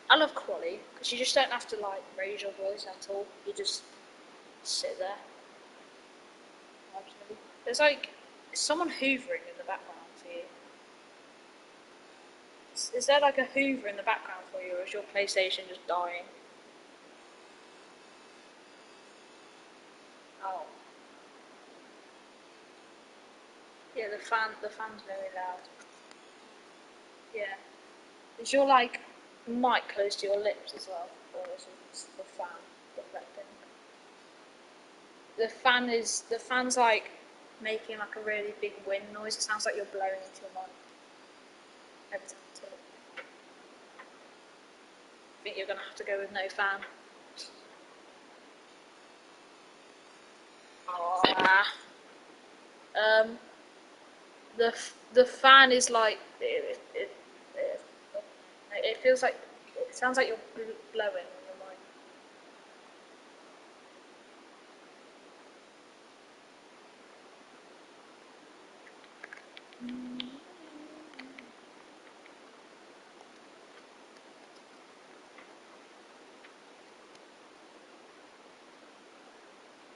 I love quali because you just don't have to like raise your voice at all. You just sit there. There's like someone hoovering in the background for you. Is there like a hoover in the background for you, or is your PlayStation just dying? Oh. Yeah, the fan's very loud. Yeah. Is your like mic close to your lips as well, or is it the fan, the red thing? The fan's like making like a really big wind noise. It sounds like you're blowing into your mic every time you talk. I think you're gonna have to go with no fan. Ah. Um. The fan is like it feels like it sounds like you're blowing on your mic.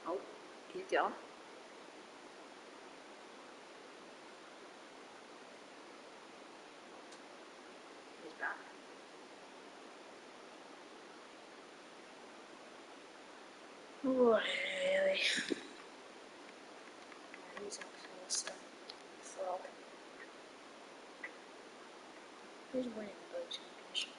Oh, he's gone. He's back. Really? He's up first. Frog. Who's winning the boat championship?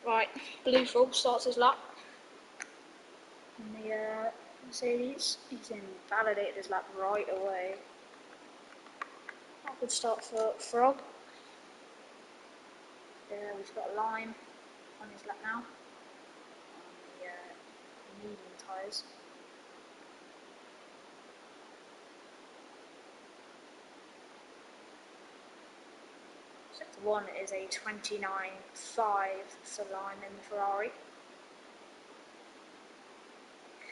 Right, Blue Frog starts his lap. And the Mercedes, he's invalidated his lap right away. Not a good start for Frog. We've got a line on his lap now. On the medium tyres. Sector 1 is a 29.5 for line in the Ferrari.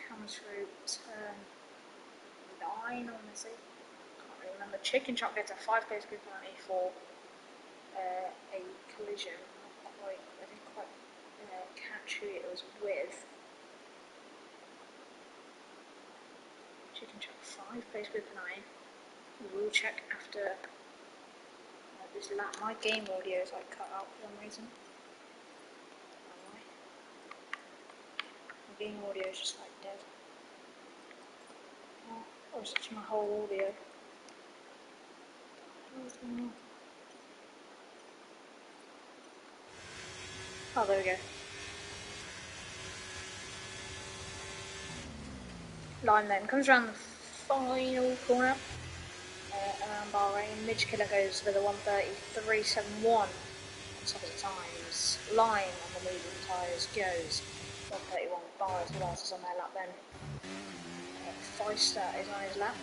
Comes through turn 9 on the seat. Can't really remember. Chicken Chop gets a 5-place group penalty for a collision. I didn't quite catch who it was with. Chicken Chop 5-place group penalty. We will check after this lap. My game audio is like cut out for some reason. My game audio is just like dead. Or is it my whole audio? Oh, there we go. Line then comes around the final corner around Bahrain. Midge Killer goes with a 1:33.71 on top of the times. Line on the medium tyres goes 1:31.5. Who else is on their lap then? Feister is on his lap.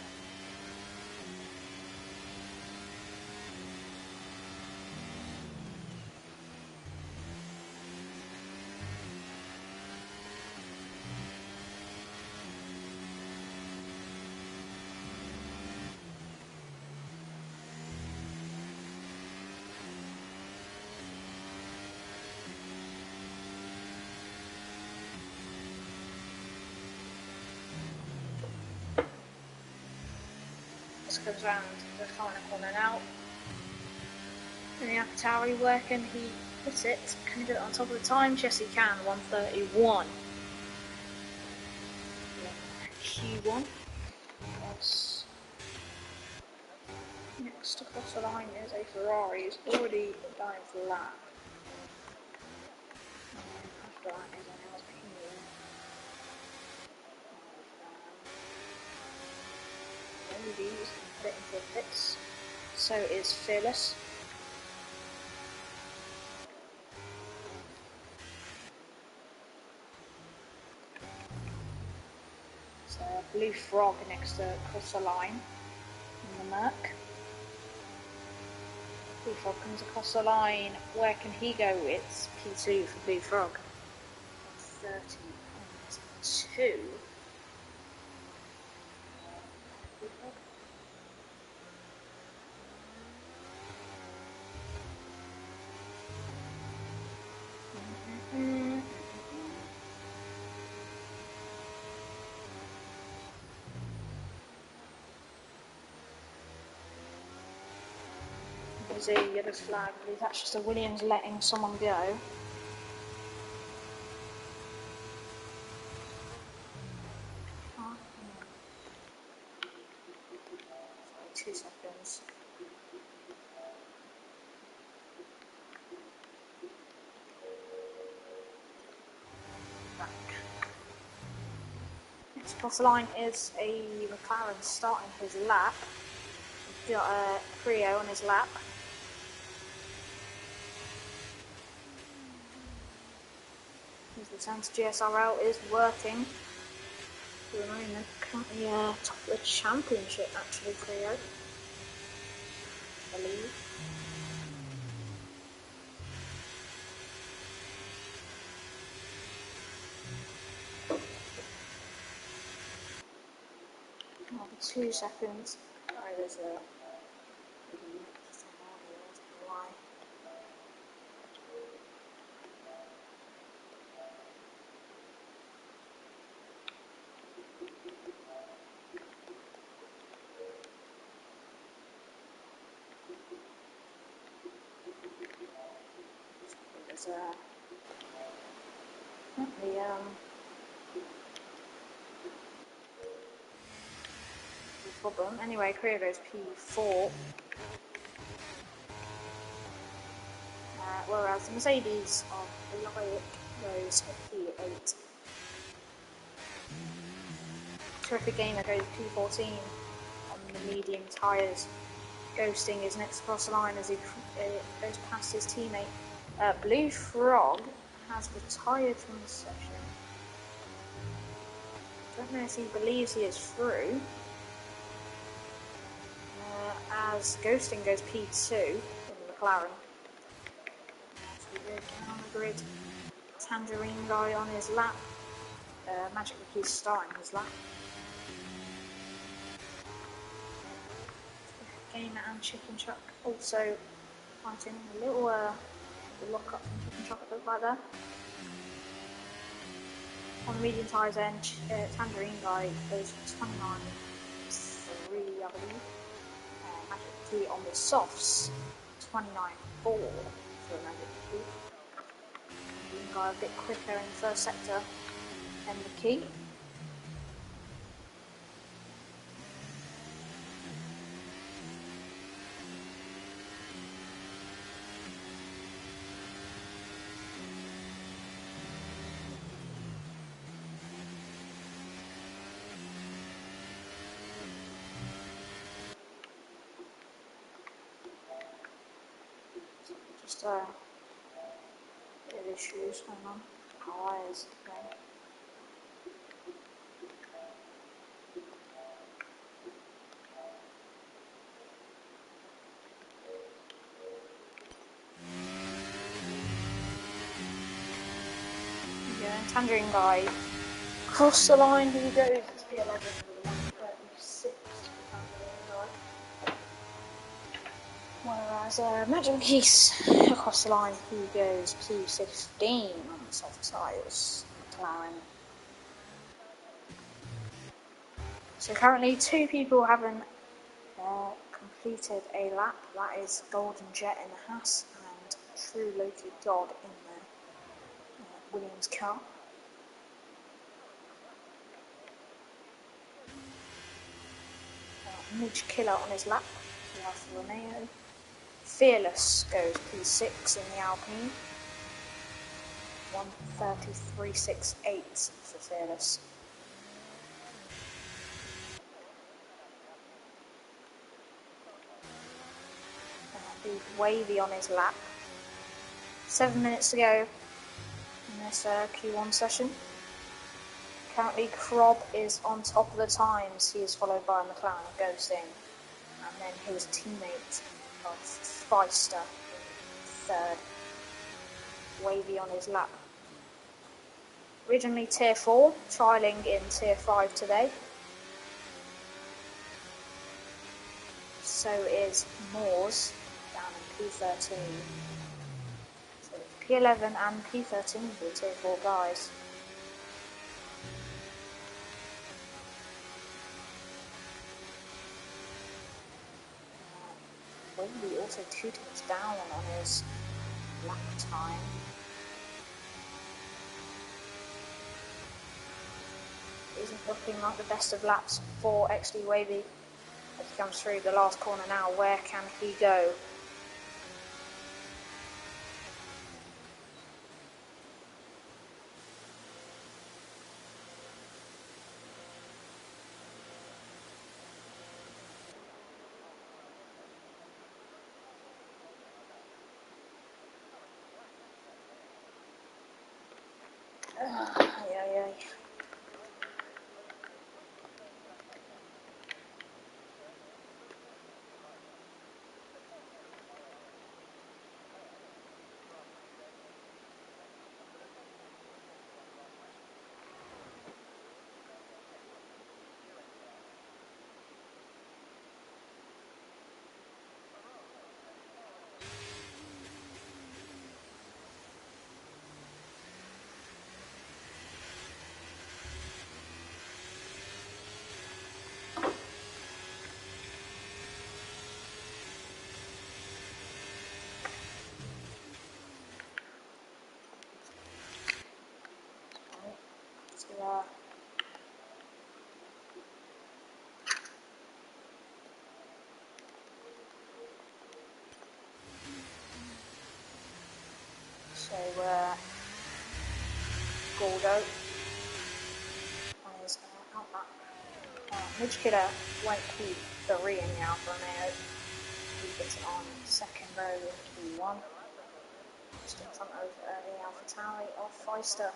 Comes round the final corner now. And the AlphaTauri, where can he put it? Can he do it on top of the time? Yes, he can. 1:31. Q1. Yes. Next across the line is a Ferrari. He's already dying for lap. That is an Alpine. Movies and put it into a fix. So is Fearless. So Blue Frog next to across the line in the Merc. Blue Frog comes across the line. Where can he go? It's P2 for Blue Frog. 30.2. Blue Frog. There's a yellow flag. I believe that's just a Williams letting someone go. Sorry, 2 seconds. Back. Next across the line is a McLaren starting his lap. He's got a Creo on his lap. His return to GSRL is working for the moment. Currently top of the championship actually, Creo. I believe. Oh, 2 seconds. Sorry, there's a why. There's problem. Anyway, Creo goes P4. Whereas the Mercedes of Eliot goes P8. Terrific Gamer goes P14 on the medium tyres. Ghosting is next across the line as he goes past his teammate. Blue Frog has retired from the session. Don't know if he believes he is through. As Ghosting goes P2 in the McLaren. So we go down the grid. Tangerine Guy on his lap. Magic Keys starting his lap. Gamer and Chicken Chuck also fighting a little lock up from Chicken Chuck, it looks like there. On the medium tyres end, Tangerine Guy goes for 29.3, I believe. Magic Key on the softs, 29.4 for Magic Key. Tangerine Guy a bit quicker in the first sector than the Key. Just bit of issues going on. How is it going? Yeah, Tangerine Guy across the line, here he goes. It's P11 with 136 for Tangerine Guy. Whereas Magic Keys across the line, he goes P16 on the soft tyres. McLaren. So currently 2 people haven't completed a lap. That is Golden Jet in the Haas and True Loki God in the Williams car. Midge Killer on his lap, the Alfa Romeo. Fearless goes P6 in the Alpine. 1:33.68 for Fearless. Be Wavy on his lap. 7 minutes to go in this Q1 session. Currently, Krob is on top of the times. He is followed by McLaren Ghosting, and then his teammate of Feister in third. Wavy on his lap. Originally Tier 4, trialling in Tier 5 today. So is Moores down in P13. So P11 and P13 for the Tier 4 guys. Wavy also 2 ticks down on his lap time. Isn't looking like the best of laps for XD Wavy as he comes through the last corner now. Where can he go? Yeah. So Gordo on his outlap. Midge Killer went P3 in the Alfa Romeo. He gets it on second row in P1. Just in front of the Alpha Tauri of Feister.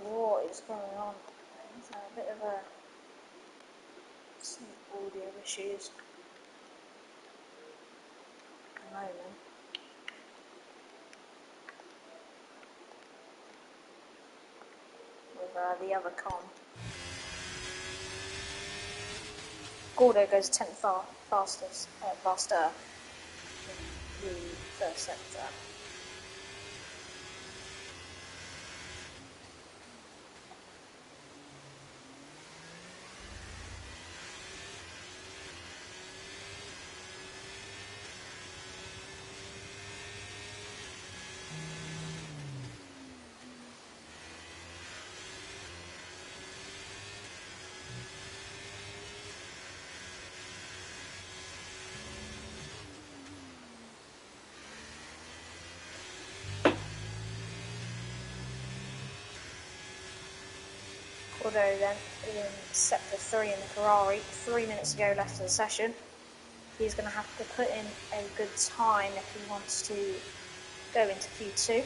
What is going on? There's a bit of some audio issues at the moment. With the other con. Gordo goes 10th faster in the first sector. Gordo then in sector 3 in the Ferrari, 3 minutes to go left of the session. He's going to have to put in a good time if he wants to go into Q2.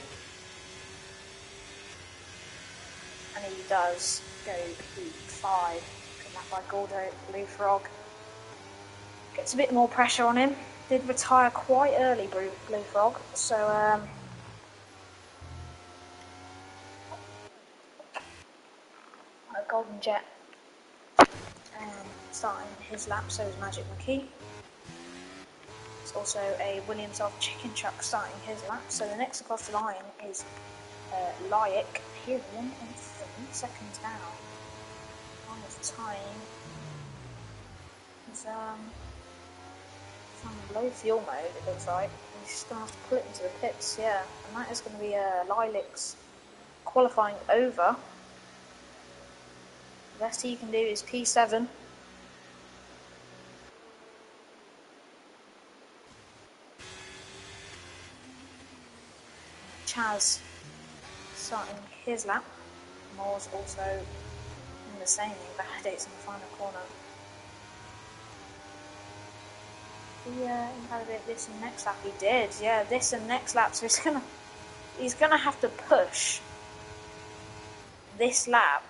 And he does go Q5. Good lap by Gordo, Blue Frog. Gets a bit more pressure on him. Did retire quite early, Blue Frog, so Golden Jet starting his lap, so is Magic McKee. It's also a Williams of Chicken Chuck starting his lap, so the next across the line is Lyik, here 1.3 seconds down. On his time is from low fuel mode, it looks like. He's going to have to pull it into the pits, yeah, and that is going to be Lilacs qualifying over. The best he can do is P7. Chaz starting his lap. Moore's also in the same, he validates in the final corner. He invalidated this and next lap. He did, yeah, this and next lap. So he's gonna have to push this lap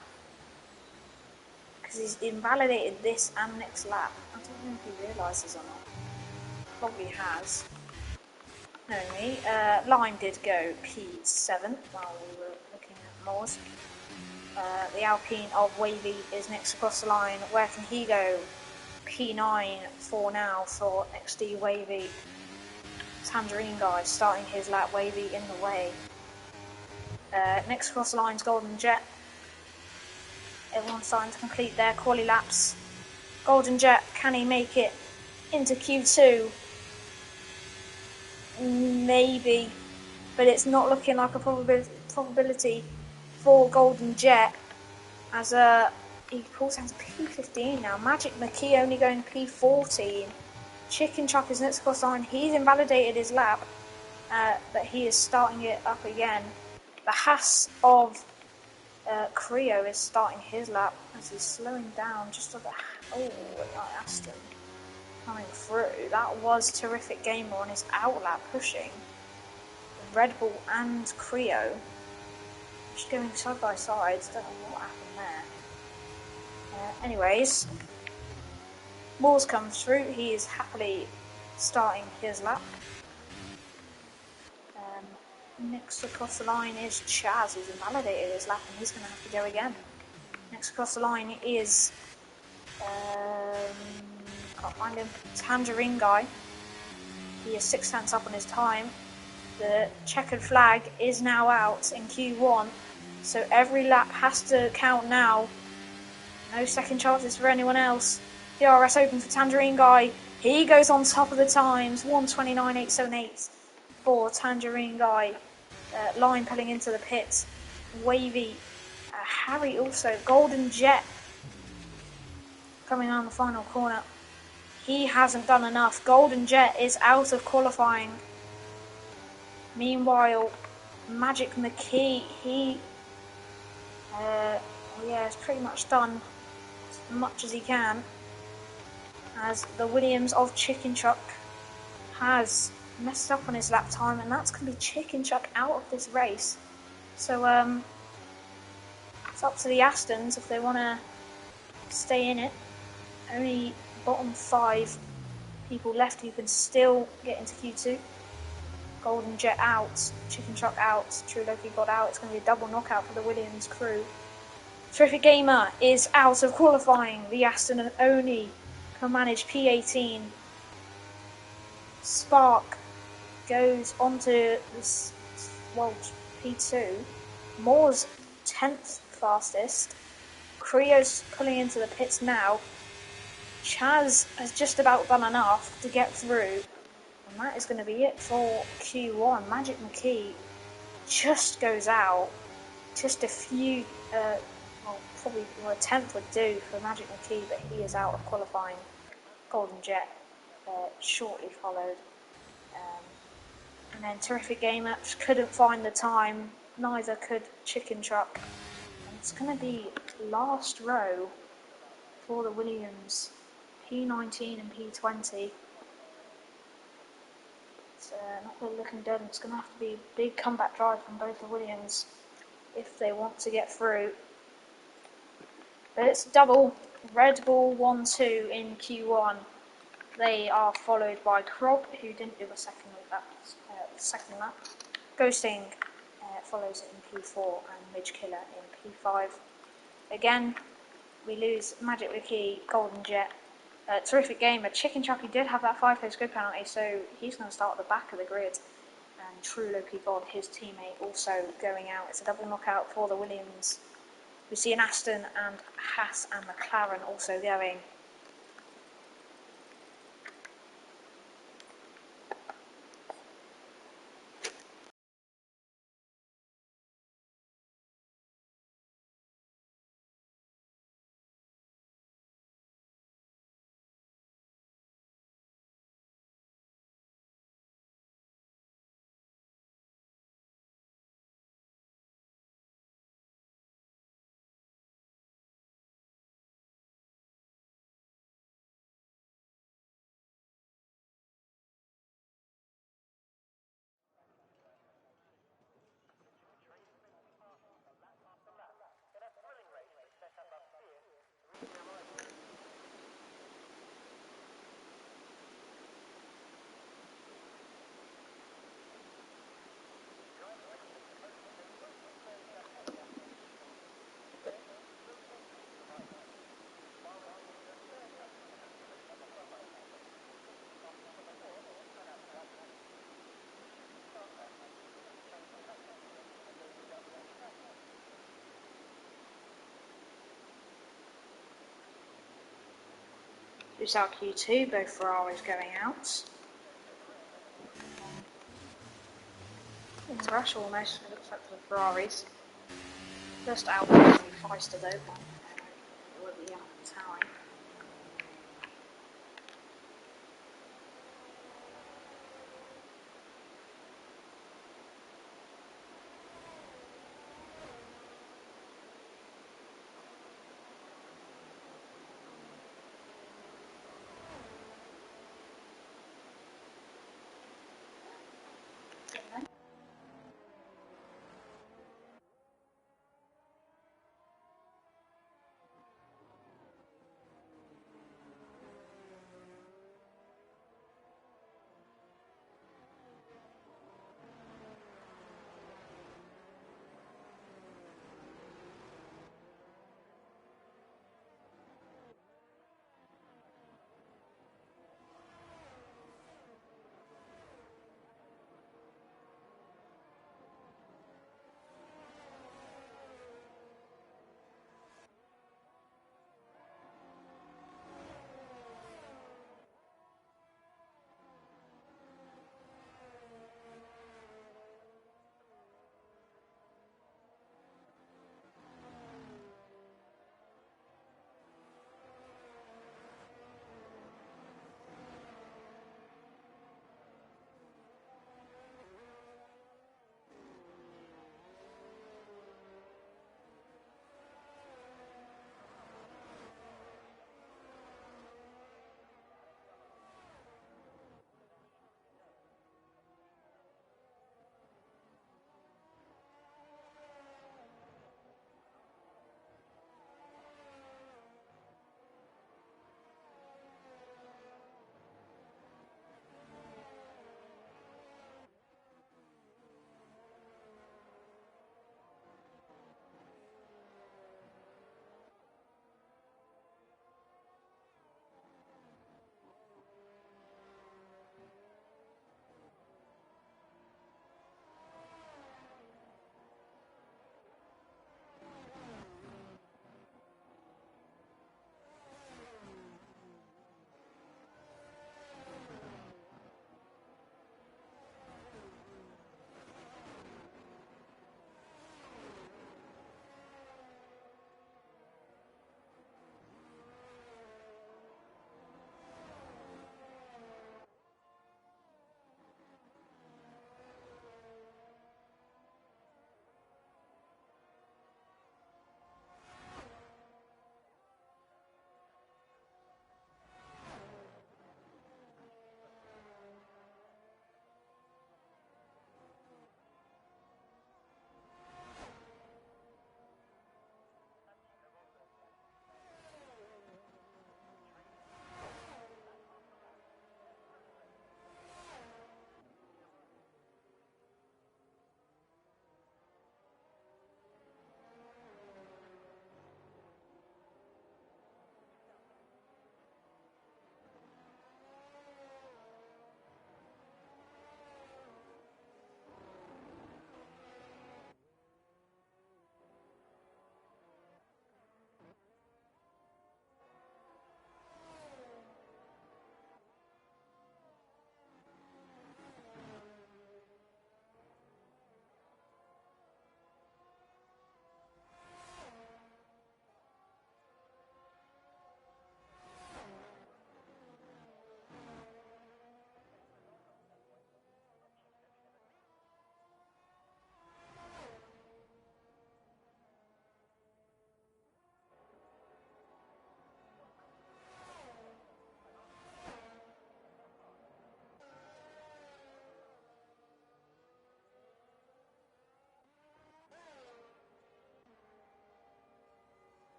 because he's invalidated this and next lap. I don't know if he realises or not. Probably has. Anyway, Lime did go P7 while we were looking at Moore's. The Alpine of Wavy is next across the line. Where can he go? P9 for now for XD Wavy. Tangerine Guy starting his lap, Wavy in the way. Next across the line is Golden Jet. Everyone's starting to complete their quali laps. Golden Jet, can he make it into Q2? Maybe, but it's not looking like a probability for Golden Jet as he pulls down to P15 now. Magic McKee only going P14. Chicken Chuck is next across the line. He's invalidated his lap, but he is starting it up again. The Haas of Creo is starting his lap as he's slowing down just over. Oh, Aston coming through. That was terrific gamer on his outlap pushing Red Bull and Creo. Just going side by side. Don't know what happened there. Anyways, Moore's comes through. He is happily starting his lap. Next across the line is Chaz, who's invalidated his lap, and he's going to have to go again. Next across the line is can't find him. Tangerine Guy. He is 6 tenths up on his time. The checkered flag is now out in Q1, so every lap has to count now. No second chances for anyone else. DRS open for Tangerine Guy. He goes on top of the times. 1:29.878 for Tangerine Guy. Line pulling into the pits. Wavy. Harry also. Golden Jet coming on the final corner. He hasn't done enough. Golden Jet is out of qualifying. Meanwhile, Magic McKee, he is pretty much done as much as he can, as the Williams of Chicken Chuck has messed up on his lap time, and that's going to be Chicken Chuck out of this race. So it's up to the Astons if they want to stay in it. Only bottom 5 people left who can still get into Q2. Golden Jet out, Chicken Chuck out, True Loki got out. It's going to be a double knockout for the Williams crew. Terrific Gamer is out of qualifying. The Aston and Oni can manage P18. Spark goes onto this, well, P2. Moore's 10th fastest. Creo's pulling into the pits now. Chaz has just about done enough to get through. And that is going to be it for Q1. Magic McKee just goes out. Just a few, probably a tenth would do for Magic McKee, but he is out of qualifying. Golden Jet shortly followed. And then Terrific Gamer couldn't find the time. Neither could Chicken Truck. And it's going to be last row for the Williams. P19 and P20. It's not really looking dead. It's going to have to be a big comeback drive from both the Williams if they want to get through. But it's double Red Bull 1-2 in Q1. They are followed by Krob, who didn't do the second lap. Ghosting follows it in P4 and Midge Killer in P5. Again, we lose Magic Wiki, Golden Jet. Terrific game. Chicken Chucky did have that 5-place grid penalty, so he's going to start at the back of the grid. And True Loki God, his teammate, also going out. It's a double knockout for the Williams. We see an Aston and Haas and McLaren also going. Who's out Q2, both Ferraris going out. Into rush almost, it looks like for the Ferraris. Just out Feister though, but it will be out Towie.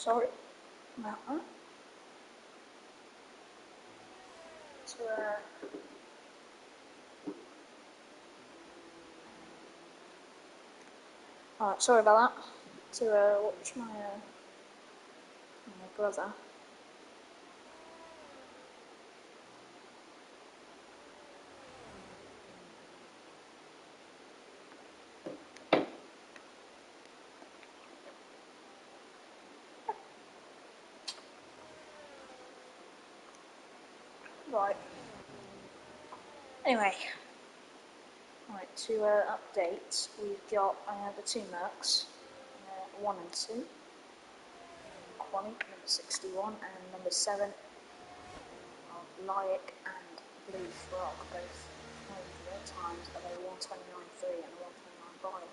sorry about that. So, alright, sorry about that. To watch my brother. Right. Anyway, right, to update, we've got the two Mercs, 1 and 2, Quali, number 61, and number 7 of Lyric and Blue Frog, both their times of a 1:29.3 and a 1:29.5.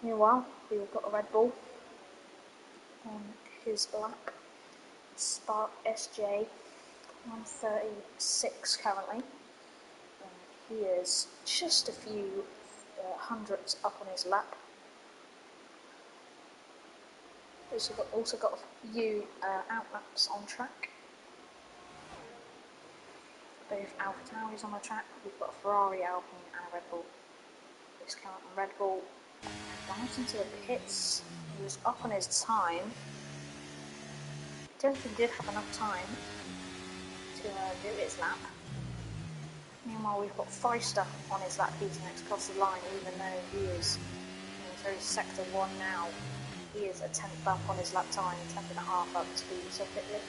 Meanwhile, we've got a Red Bull on his lap, Spark SJ, 1:36 currently. He is just a few hundredths up on his lap. Also got a few outlaps on track. Both AlphaTauris on the track. We've got a Ferrari, Alpine, and a Red Bull. This count on Red Bull dived into the pits. He was up on his time. I don't think he did have enough time to do his lap. Meanwhile, we've got Feister on his lap heating next across the line, even though he is through sector 1 now. He is a 10th up on his lap time, 10th and a half up to be specifically.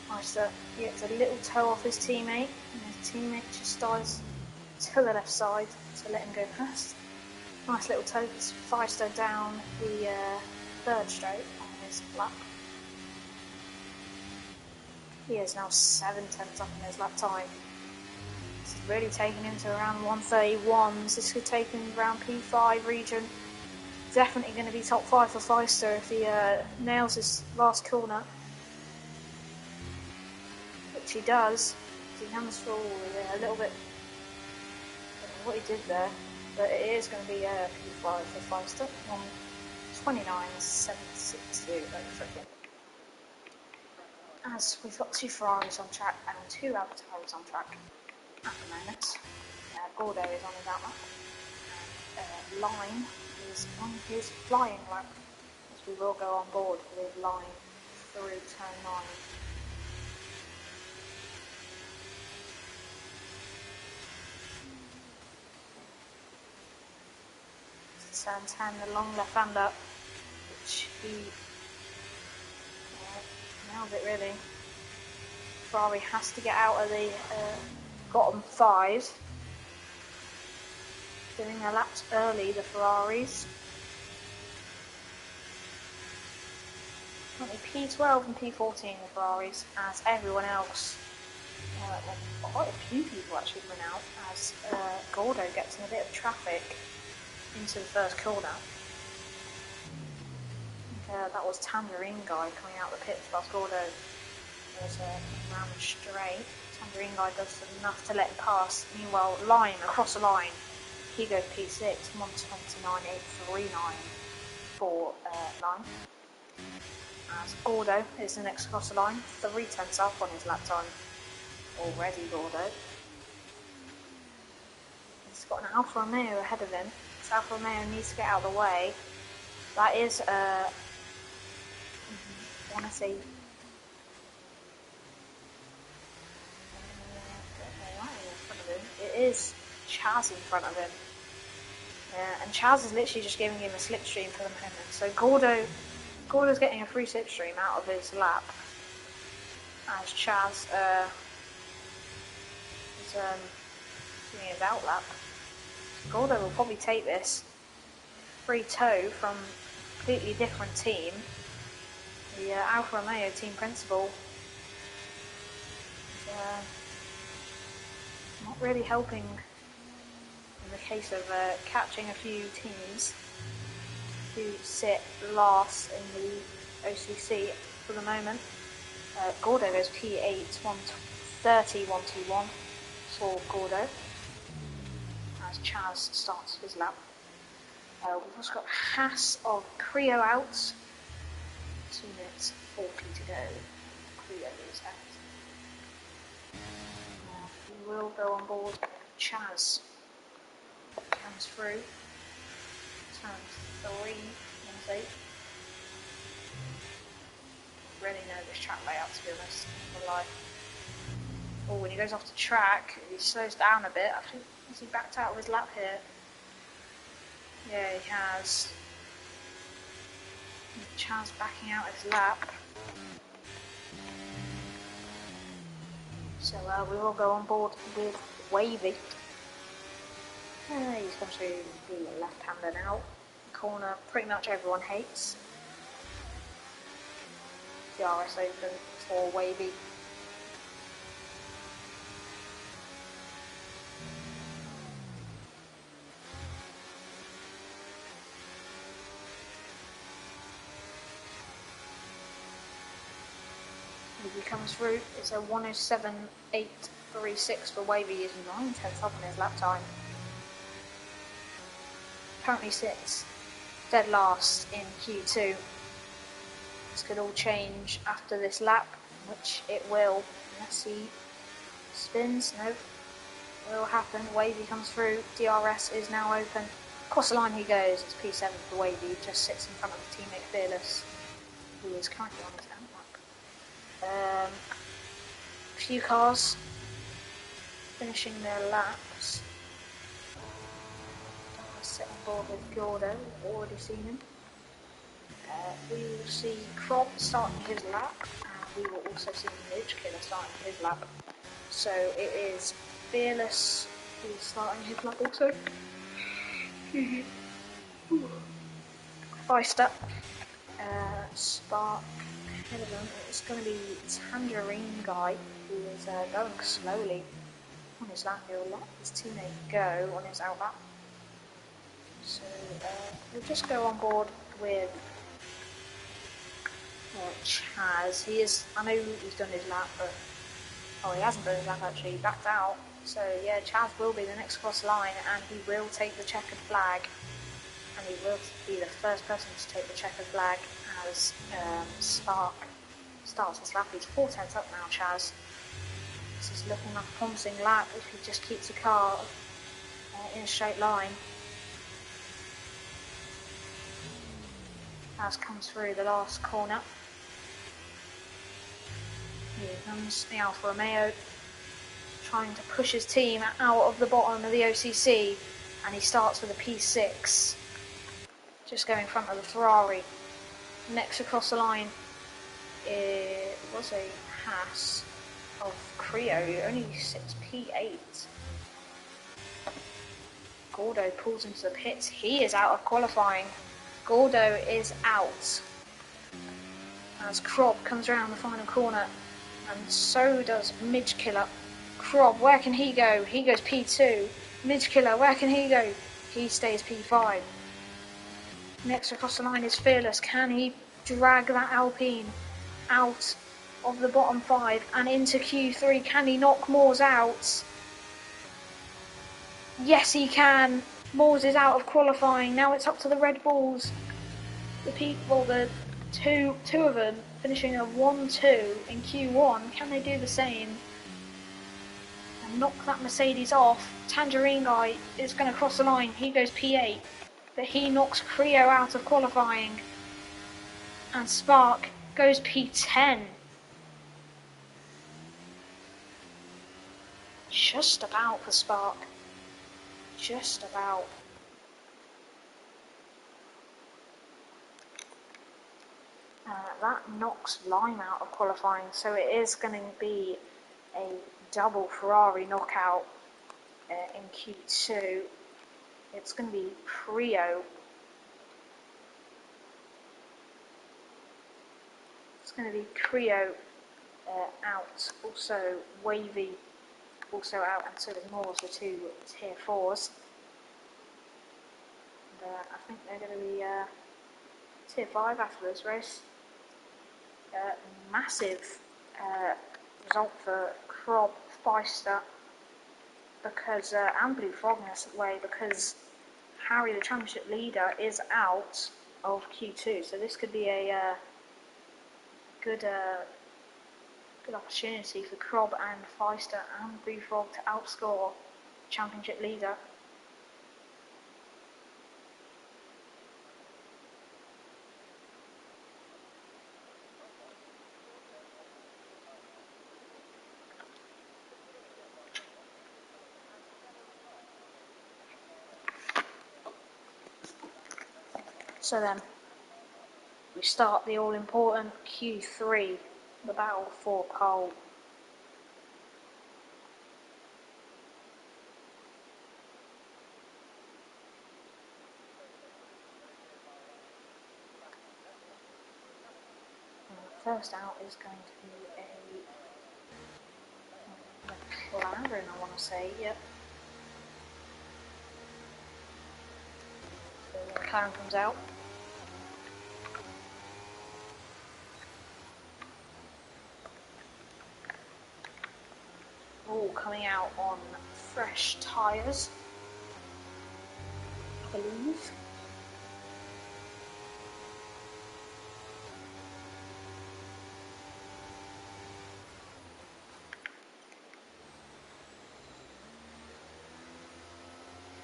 Feister gets a little toe off his teammate, and his teammate just dives to the left side to let him go first. Nice little toe, Feister down the third straight on his lap. He is now 7/10 up in his lap time. This is really taking him to around 1:31s. This could take him around P5 region. Definitely going to be top 5 for Feister if he nails his last corner. Which he does. He comes forward a little bit. I don't know what he did there. But it is going to be P5 for Feister. 1:29.762. As we've got 2 Ferraris on track and 2 AlphaTauris on track at the moment. Gordo is on his outlap. Line is on his flying lap, as we will go on board with Line through turn 9. Turn 10, the long left-hander, which he nailed it really. Ferrari has to get out of the bottom 5. Doing their laps early, the Ferraris. Currently P12 and P14 the Ferraris, as everyone else, quite a few people actually went out, as Gordo gets in a bit of traffic into the first corner. That was Tangerine Guy coming out the pits past Gordo. There's a round straight. Tangerine Guy does enough to let him pass. Meanwhile, Line across the line. He goes P6, 1:29.839 for Line. As Gordo is the next across the line, 3/10 up on his lap time already. Gordo. He's got an Alfa Romeo ahead of him. This Alfa Romeo needs to get out of the way. That is, I want to say, it is Chaz in front of him. And Chaz is literally just giving him a slipstream for the moment. So Gordo's getting a free slipstream out of his lap. As Chaz is doing his outlap. Gordo will probably take this free toe from a completely different team. The Alfa Romeo team principal not really helping in the case of catching a few teams who sit last in the OCC for the moment. Gordo goes P8, 130, 121 for Gordo as Chaz starts his lap. We've also got Haas of Creo out, 2 minutes 40 to go. Creo is out. We will go on board Chaz. Comes through. Turns 3, 1-8. Really know this track layout, to be honest. No lie. Oh, when he goes off the track, he slows down a bit. I think has he backed out of his lap here? Yeah, he has. Chaz backing out his lap. So we will go on board with Wavy. He's gone through the left-hander now. Corner pretty much everyone hates. DRS open for Wavy. Wavy comes through. It's a 107.836 for Wavy. He's 9/10 up in his lap time. Currently sits dead last in Q2. This could all change after this lap, which it will. Let's see. Spins, nope. Will happen. Wavy comes through. DRS is now open. Across the line he goes. It's P7 for Wavy. He just sits in front of his teammate Fearless, who is currently on his out lap. A few cars finishing their laps. Sit on board with Gordo, we've already seen him. We will see Krob starting his lap, and we will also see Midge Killer starting his lap. So it is Fearless who's starting his lap also. 5-step. Spark ahead of them. It's going to be Tangerine Guy, who is going slowly on his lap. He'll let his teammate go on his out lap. So we'll just go on board with Chaz. I know he's done his lap, but he hasn't done his lap actually, he backed out. So yeah, Chaz will be the next cross line, and he will take the checkered flag, and he will be the first person to take the checkered flag as Spark starts his lap. He's 4/10 up now, Chaz. This is looking like a promising lap if he just keeps the car in a straight line. As comes through the last corner. Here comes the Alfa Romeo, trying to push his team out of the bottom of the OCC, and he starts with a P6, just going in front of the Ferrari. Next across the line, it was a Haas of Creo, who only sits P8. Gordo pulls into the pits. He is out of qualifying. Gordo is out as Krob comes around the final corner, and so does Midge Killer. Krob, where can he go? He goes P2. Midge Killer, where can he go? He stays P5. Next across the line is Fearless. Can he drag that Alpine out of the bottom 5 and into Q3? Can he knock Moores out? Yes, he can. Moores is out of qualifying. Now it's up to the Red Bulls. The two of them finishing a 1-2 in Q1. Can they do the same and knock that Mercedes off? Tangerine Guy is going to cross the line. He goes P8, but he knocks Creo out of qualifying, and Spark goes P10. Just about for Spark. Just about. That knocks Lime out of qualifying, so it is going to be a double Ferrari knockout in Q2. It's going to be Creo. It's going to be Creo out. Also Wavy also out, and so is Moores, the two tier 4s. And, I think they're going to be tier 5 after this race. Massive result for Krob Feister because and Blue Frog in this way, because Harry, the championship leader, is out of Q2. So this could be a good opportunity for Krob and Feister and Blue Frog to outscore the championship leader. So then, we start the all-important Q3, the battle for pole. And the first out is going to be a McLaren, I want to say, yep. So the McLaren comes out. All coming out on fresh tyres, I believe.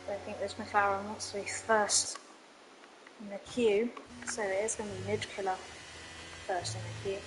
I think this McLaren wants to be first in the queue, so it is going to be Midkiller first in the queue.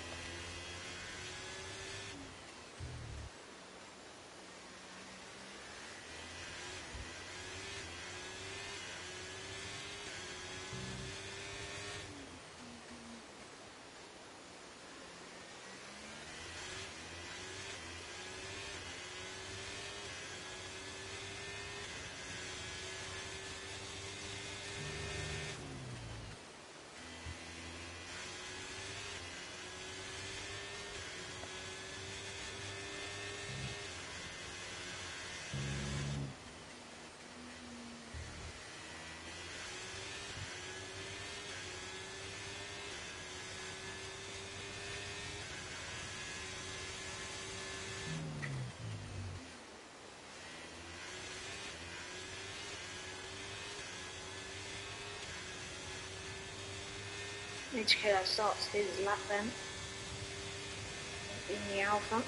Midkiller starts his lap then, in the Alpha.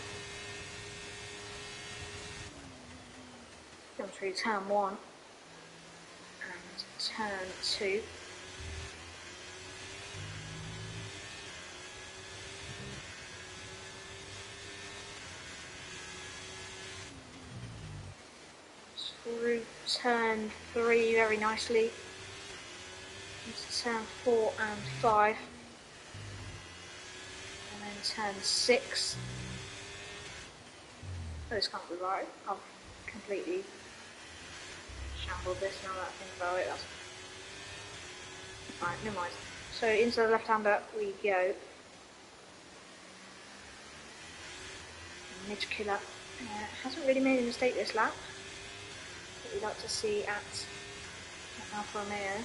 Comes through turn 1 and turn 2. Through turn 3 very nicely. Into turn 4 and 5. And then turn 6. Oh, this can't be right. I've completely shambled this now that I think about it. That's... Right, never mind. So into the left-hander we go. Midkiller hasn't really made a mistake this lap, that we'd like to see at Alfa Romeo.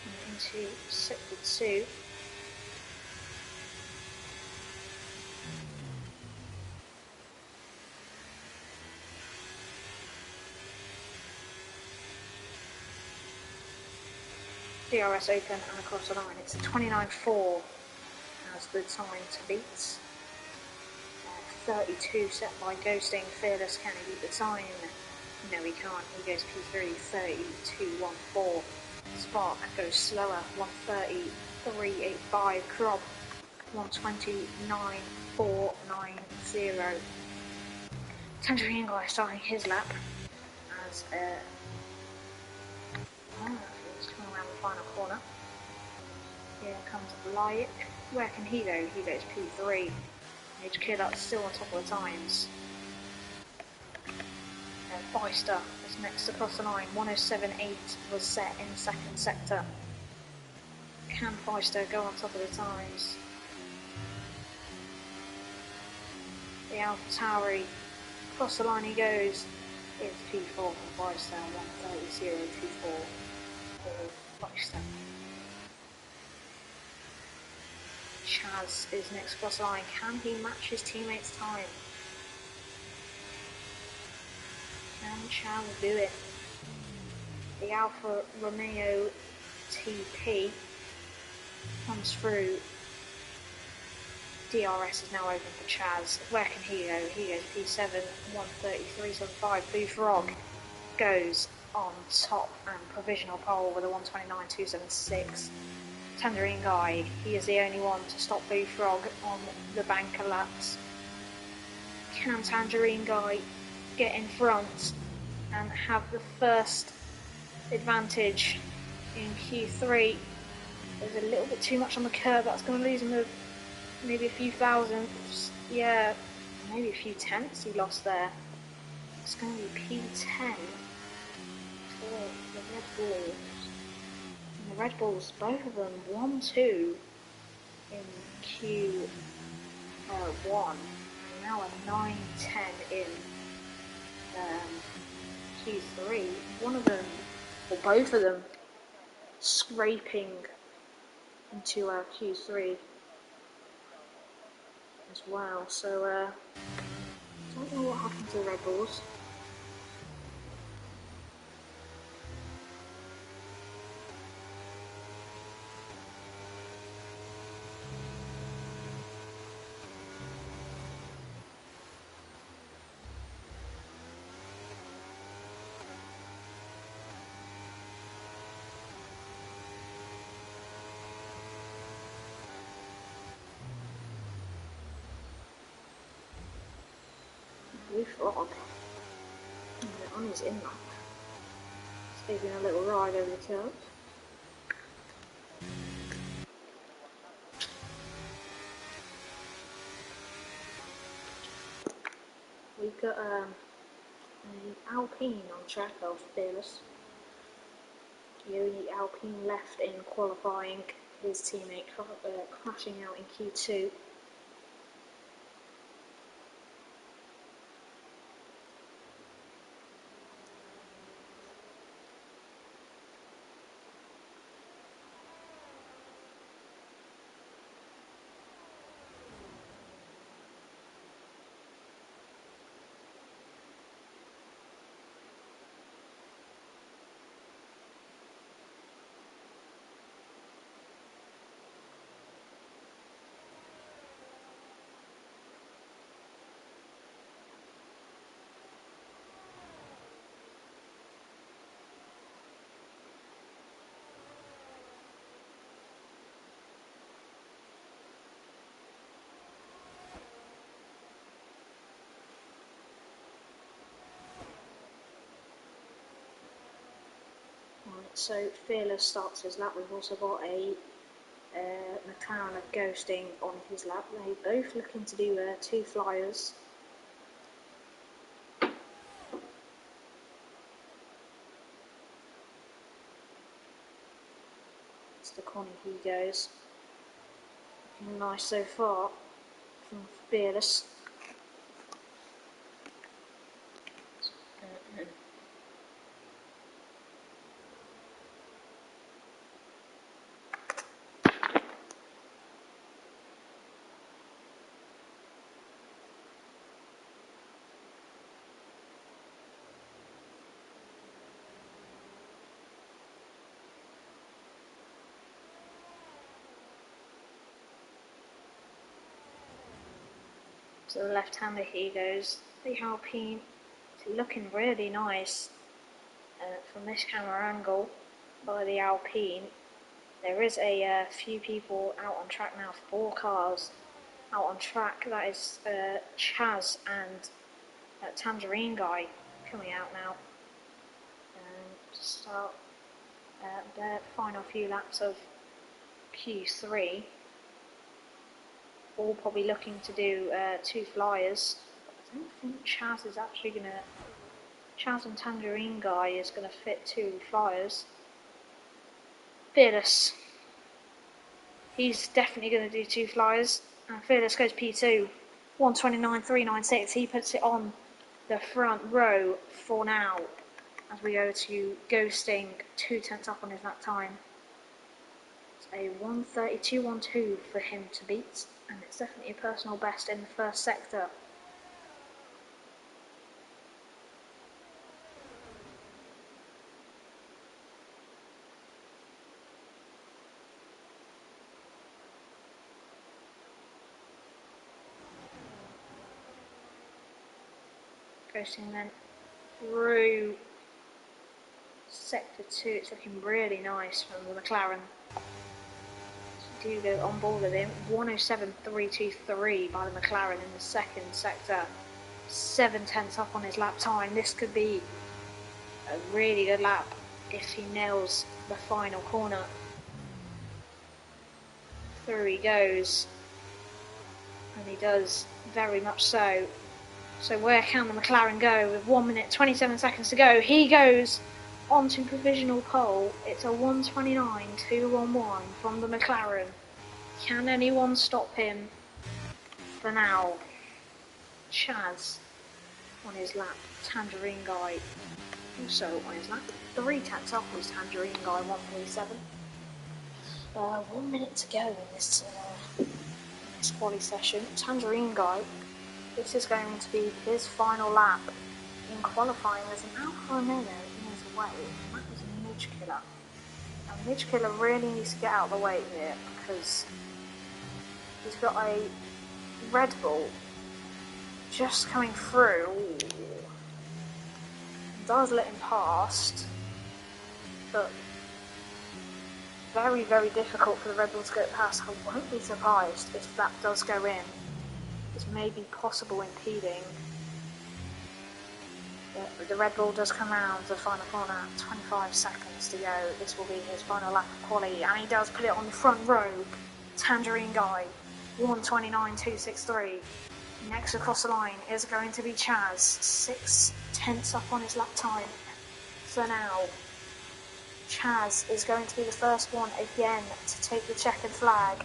And into sector 2. DRS open and across the line. It's a 29.4 as the time to beat. 32 set by Ghosting Fearless. Can he beat the time? No, he can't. He goes P3, 32.14. Spark goes slower, 130.385. Krob, 129.490. Tangerine Guy starting his lap as he's coming around the final corner. Here comes Light. Where can he go? He goes P3. Mage Killer still on top of the times. Feister is next across the line. 107.8 was set in second sector. Can Feister go on top of the times? The Alpha Tauri, across the line he goes. It's P4 for Feister, 130.024 for Feister. Chaz is next across the line. Can he match his teammate's time? Can Chaz do it? The Alfa Romeo TP comes through. DRS is now open for Chaz. Where can he go? He goes P7, 133.75. Blue Frog goes on top and provisional pole with a 129.276. Tangerine Guy, he is the only one to stop Blue Frog on the banker laps. Can Tangerine Guy get in front and have the first advantage in Q3? There's a little bit too much on the curb. That's going to lose him maybe a few thousandths. Yeah, maybe a few tenths he lost there. It's going to be P10 for the Red Bulls. And the Red Bulls, both of them 1-2 in Q1. And now a 9-10 in Q3. One of them, or both of them, scraping into Q3 as well. So don't know what happened to the Red Bulls. Blue Frog on his inline, taking a little ride over the curve. We've got an Alpine on track of Fearless. The only Alpine left in qualifying, his teammate crashing out in Q2. So Fearless starts his lap. We've also got a McLaren of Ghosting on his lap. They both looking to do two flyers. It's the corner he goes. Looking nice so far from Fearless. To the left-hander he goes. The Alpine looking really nice from this camera angle by the Alpine. There is a few people out on track now, 4 cars out on track. That is Chaz and Tangerine Guy coming out now to start their final few laps of Q3, all probably looking to do 2 flyers. I don't think Chaz is actually going to... Chaz and Tangerine Guy is going to fit 2 flyers. Fearless. He's definitely going to do 2 flyers. And Fearless goes P2. 129.396. He puts it on the front row for now. As we go to Ghosting, 2 tenths up on his lap time. It's a 1:32.12 for him to beat. And it's definitely a personal best in the first sector. Ghosting then through sector 2. It's looking really nice from the McLaren. So do go on board with him. 1:07.323 by the McLaren in the second sector. 7 tenths up on his lap time. This could be a really good lap if he nails the final corner. Through he goes. And he does very much so. So where can the McLaren go with 1 minute 27 seconds to go? He goes onto provisional pole. It's a 1:29.211 from the McLaren. Can anyone stop him? For now, Chaz on his lap. Tangerine Guy also on his lap. 3 tenths off was Tangerine Guy, 1:47. 1 minute to go in this quali session. Tangerine Guy, this is going to be his final lap in qualifying. There's an Alfa Romeo in his way, and that is a Midge Killer. And Midge Killer really needs to get out of the way here because he's got a Red Bull just coming through. Ooh. Does let him past, but very, very difficult for the Red Bull to go past. I won't be surprised if that does go in. This may be possible impeding. But the Red Bull does come round the final corner. 25 seconds to go. This will be his final lap of quali, and he does put it on the front row. Tangerine Guy, 1:29.263. Next across the line is going to be Chaz, 6 tenths up on his lap time. So now, Chaz is going to be the first one again to take the checkered flag.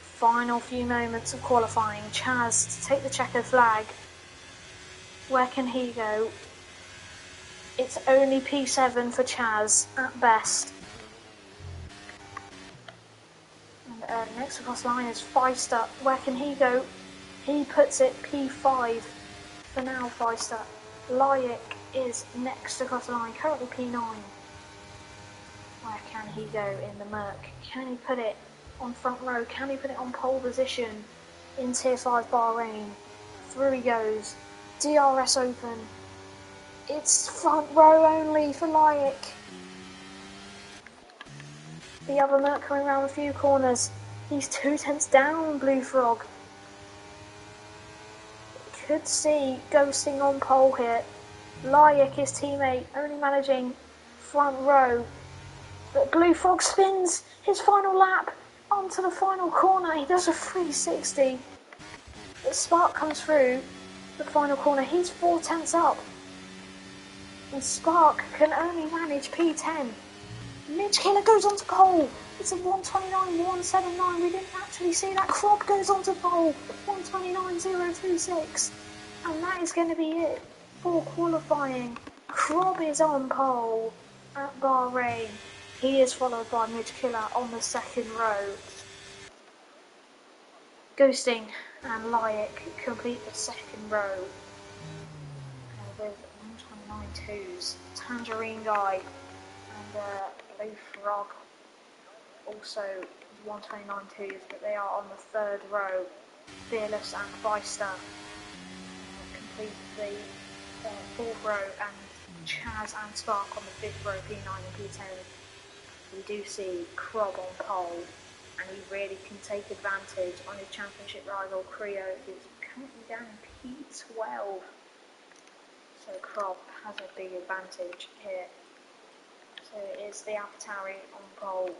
Final few moments of qualifying. Chaz to take the checkered flag. Where can he go? It's only P7 for Chaz at best. And next across the line is Feister. Where can he go? He puts it P5 for now, Feister. Layik is next across the line, currently P9. Where can he go in the Merc? Can he put it on front row? Can he put it on pole position in Tier 5 Bahrain? Through he goes. DRS open. It's front row only for Layik. The other Merc coming around a few corners. He's 2 tenths down, Blue Frog. Could see Ghosting on pole here. Layik, his teammate, only managing front row. But Blue Frog spins his final lap onto the final corner. He does a 360. But Spark comes through the final corner. He's 4 tenths up. And Spark can only manage P10. Midge Killer goes onto pole. It's a 1:29.179. We didn't actually see that. Krob goes onto pole. 1:29.026. And that is going to be it for qualifying. Krob is on pole at Bahrain. He is followed by Midge Killer on the second row. Ghosting and Layik complete the second row with 1:29.2s. Tangerine Guy and Blue Frog also 1:29.2s, but they are on the third row. Fearless and Feister complete the fourth row, and Chaz and Spark on the fifth row, P9 and P10. We do see Krob on pole, and he really can take advantage on his championship rival Creo, who's currently down in P12. So Krob has a big advantage here. So it is the AlphaTauri on pole.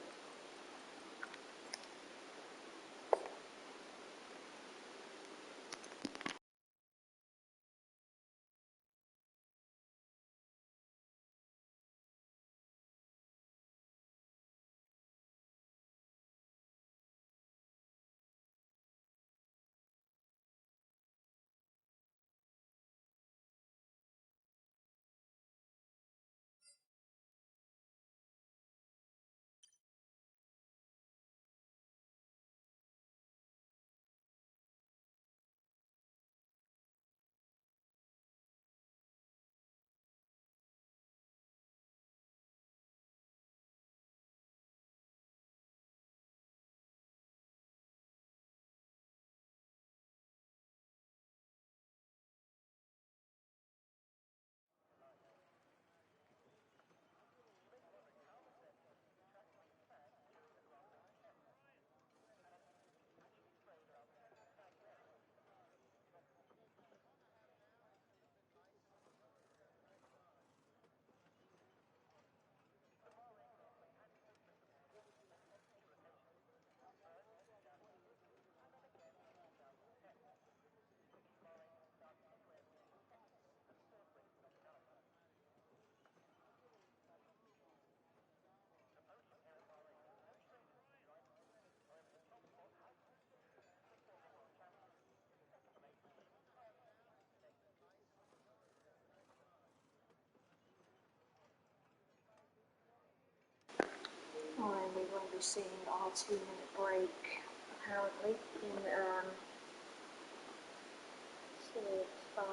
And we won't be seeing our 2-minute break, apparently, in Series 5.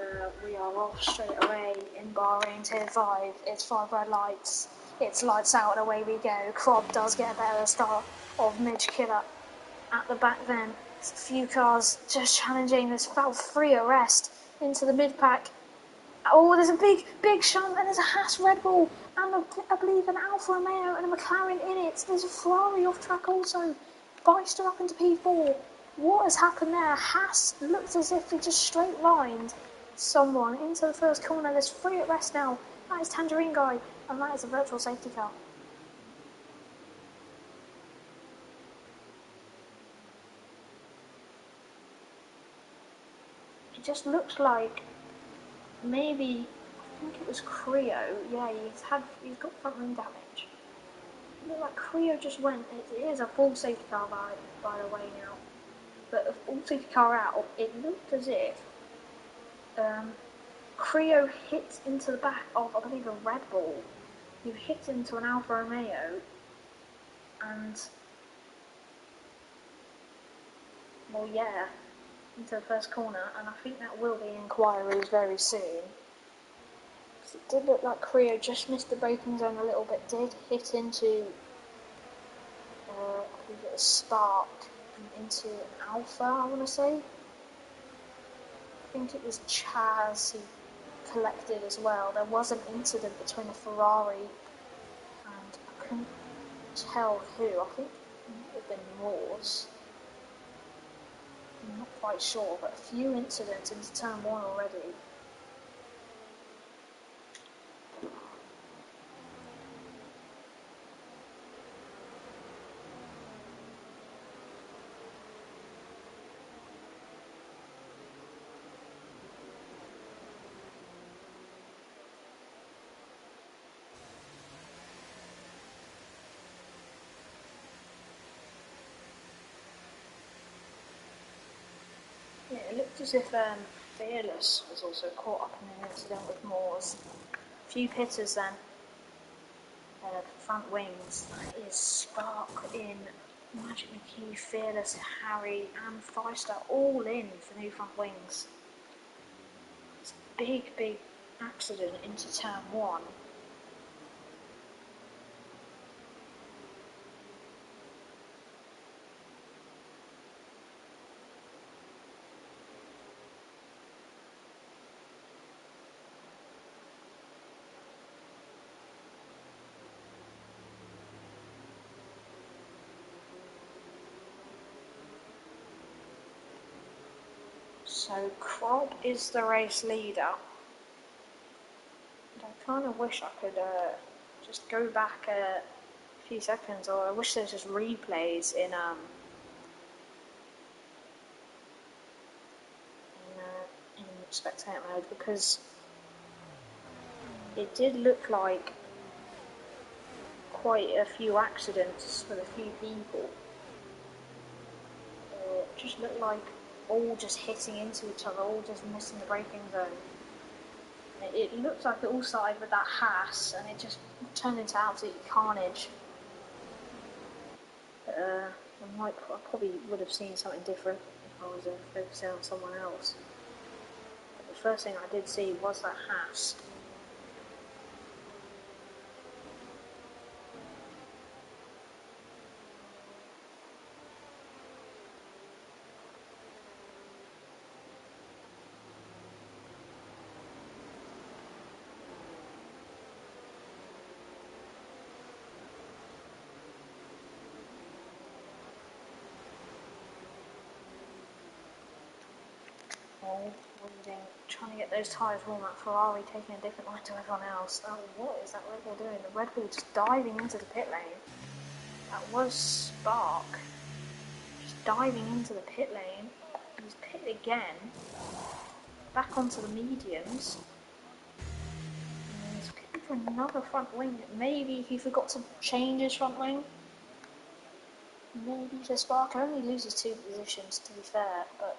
And we are off straight away in Bahrain Tier 5. It's 5 red lights. It's lights out and away we go. Krob does get a better start of Midge Killer at the back then. It's a few cars just challenging. There's about 3 arrest into the mid-pack. Oh, there's a big shunt, and there's a Haas Red Bull, and I believe an Alfa Romeo and a McLaren in it. There's a Ferrari off track also. Beister up into P4. What has happened there? Haas looked as if he just straight lined someone into the first corner. There's 3 at rest now. That is Tangerine Guy, and that is a virtual safety car. It just looks like maybe, I think it was Creo. Yeah, he's got front wing damage. It looked like Creo just went. It is a full safety car by the way now. But a full safety car out, it looked as if Creo hit into the back of, I believe, a Red Bull. He hit into an Alfa Romeo, and well, yeah, into the first corner. And I think that will be inquiries very soon. It did look like Creo just missed the braking zone a little bit. Did hit into, I believe it was Spark, and into an Alpha, I want to say. I think it was Chaz who collected as well. There was an incident between a Ferrari and I couldn't tell who. I think it might have been Morse. I'm not quite sure, but a few incidents into turn 1 already. Yeah, it looked as if Fearless was also caught up in an incident with Moores. A few pitters then. Front wings. That is Spark in, Magic McKee, Fearless, Harry, and Feister all in for new front wings. It's a big accident into turn 1. So Krob is the race leader. And I kind of wish I could just go back a few seconds, or I wish there's just replays in spectator mode, because it did look like quite a few accidents with a few people. It just looked like all just hitting into each other, all just missing the braking zone. It looked like it all started with that Haas, and it just turned into absolute carnage. I probably would have seen something different if I was focusing on someone else. But the first thing I did see was that Haas. Trying to get those tyres warm up. Ferrari taking a different line to everyone else. Oh, what is that Red Bull doing? The Red Bull just diving into the pit lane. That was Spark. Just diving into the pit lane. He's pitted again. Back onto the mediums. And he's pitted for another front wing. Maybe he forgot to change his front wing. Maybe the Spark only loses 2 positions, to be fair, but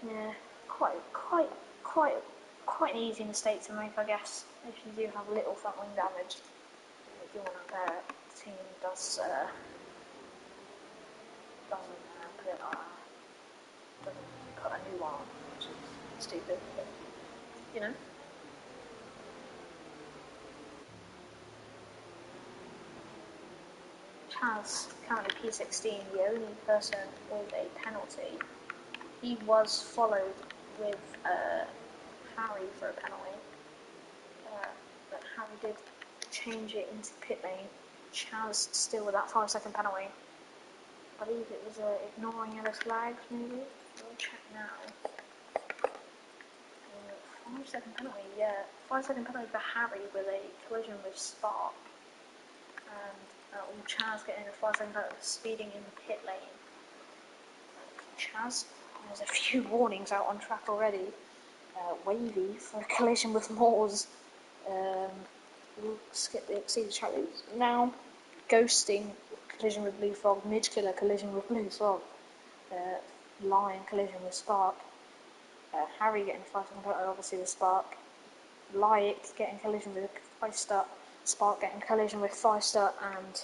yeah, quite an easy mistake to make, I guess, if you do have little front wing damage. If you want to bear it, the team doesn't put it on, doesn't put a new one on, which is stupid, but you know. Chaz, currently P16, the only person with a penalty. He was followed with Harry for a penalty, but Harry did change it into pit lane. Chaz still with that 5-second penalty. I believe it was ignoring yellow flags, maybe? We'll check now. 5-second penalty, yeah. 5-second penalty for Harry with a collision with Spark. And Chaz getting a 5-second penalty for speeding in the pit lane. Chaz, there's a few warnings out on track already. Wavy for a collision with Moors. We'll skip the exceeded track loops. Now, Ghosting, collision with Blue Frog. Midge Killer, collision with Blue Frog. Lion, collision with Spark. Harry getting 5-second penalty, obviously with Spark. Lyik getting collision with Feister. Spark getting collision with Feister, and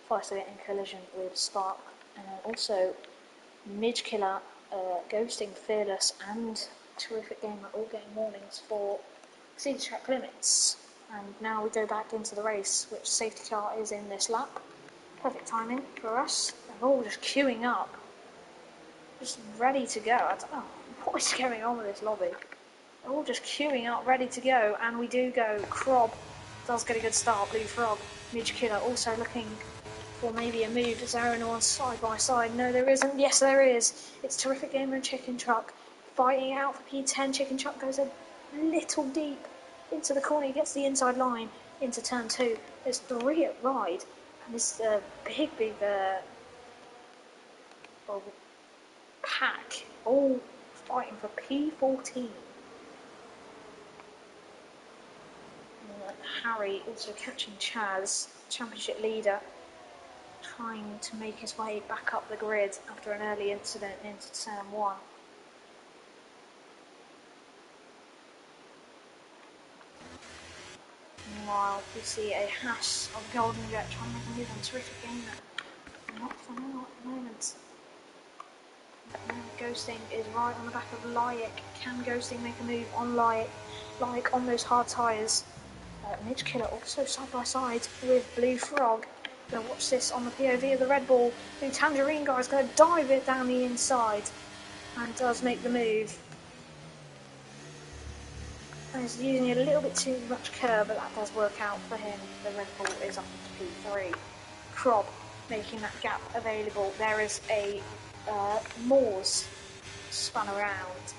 Feister getting collision with Spark. And also, Midge Killer, Ghosting, Fearless, and Terrific Gamer all getting warnings for exceeded track limits. And now we go back into the race, which safety car is in this lap. Perfect timing for us. They're all just queuing up, just ready to go. I don't know what is going on with this lobby. They're all just queuing up, ready to go, and we do go. Krob does get a good start. Blue Frog, Midge Killer also looking for maybe a move. Is there anyone side by side? No, there isn't. Yes, there is. It's Terrific Gamer and Chicken Truck fighting out for P10. Chicken Truck goes a little deep into the corner. He gets the inside line into turn 2. There's 3 at ride, and this big pack all fighting for P14. Harry also catching Chaz, championship leader, trying to make his way back up the grid after an early incident into turn 1. Meanwhile, we see a Haas of Golden Jet trying to make a move on Terrific Gamer. Not for now at the moment. Ghosting is right on the back of Lyik. Can Ghosting make a move on Lyik? Lyik on those hard tyres. Midge Killer also side by side with Blue Frog. Gonna watch this on the POV of the Red Bull. The Tangerine guy is going to dive it down the inside and does make the move. And he's using a little bit too much curve, but that does work out for him. The Red Bull is up to P3. Krob making that gap available. There is a Moors spun around.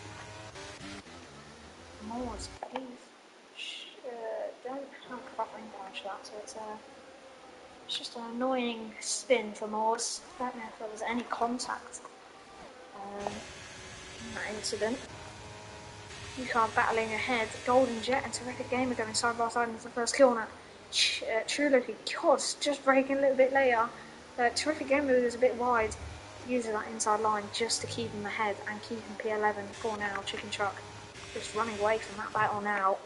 Moors, please. Don't have proper damage for that, so it's just an annoying spin for Moors. I don't know if there was any contact in that incident. You can't battling ahead. Golden Jet and Terrific Gamer going side by side into the first corner. True Lucky, God, just breaking a little bit later. Terrific Gamer was a bit wide, using that inside line just to keep him ahead and keep him P11 for now. Chicken Truck just running away from that battle now.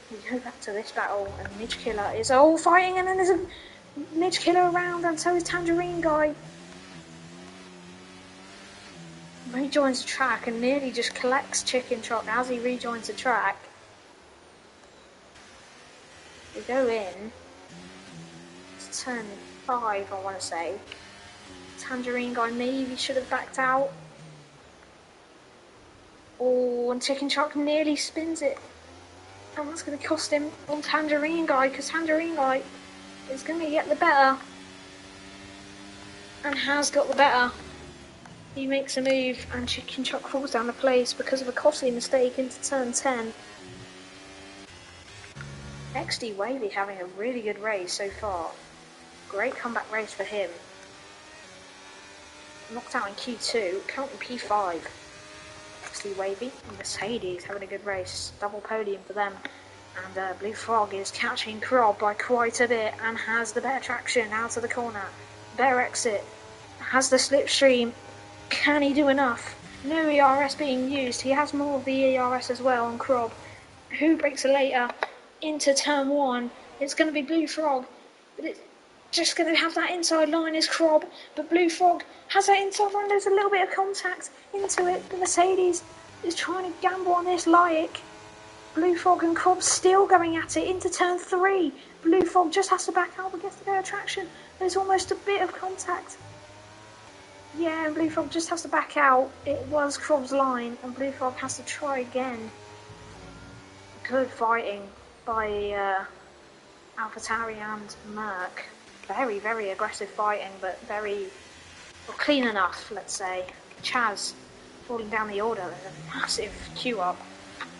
We go back to this battle, and Midge Killer is all fighting, and then there's a Midge Killer around, and so is Tangerine Guy. Rejoins the track and nearly just collects Chicken Truck as he rejoins the track. We go in to turn 5, I want to say. Tangerine Guy maybe should have backed out. Oh, and Chicken Truck nearly spins it. And that's going to cost him on Tangerine Guy, because Tangerine Guy is going to get the better. And has got the better. He makes a move, and Chicken Truck falls down the place because of a costly mistake into turn 10. XD Wavy having a really good race so far. Great comeback race for him. Knocked out in Q2, currently P5. XD Wavy and Mercedes having a good race. Double podium for them. And Blue Frog is catching Crob by quite a bit and has the better traction out of the corner. Better exit. Has the slipstream. Can he do enough? No ERS being used. He has more of the ERS as well on Crob. Who breaks it later? Into turn 1. It's going to be Blue Frog. But it's just going to have that inside line as Crob. But Blue Frog has that inside line. There's a little bit of contact into it. The Mercedes is trying to gamble on this Laik. Blue Frog and Crob still going at it into turn 3. Blue Frog just has to back out but gets the better traction. There's almost a bit of contact. Yeah, and Blue Frog just has to back out. It was Crob's line, and Blue Frog has to try again. Good fighting by AlphaTauri and Merc. Very, very aggressive fighting, but very clean enough, let's say. Chaz falling down the order. There's a massive queue up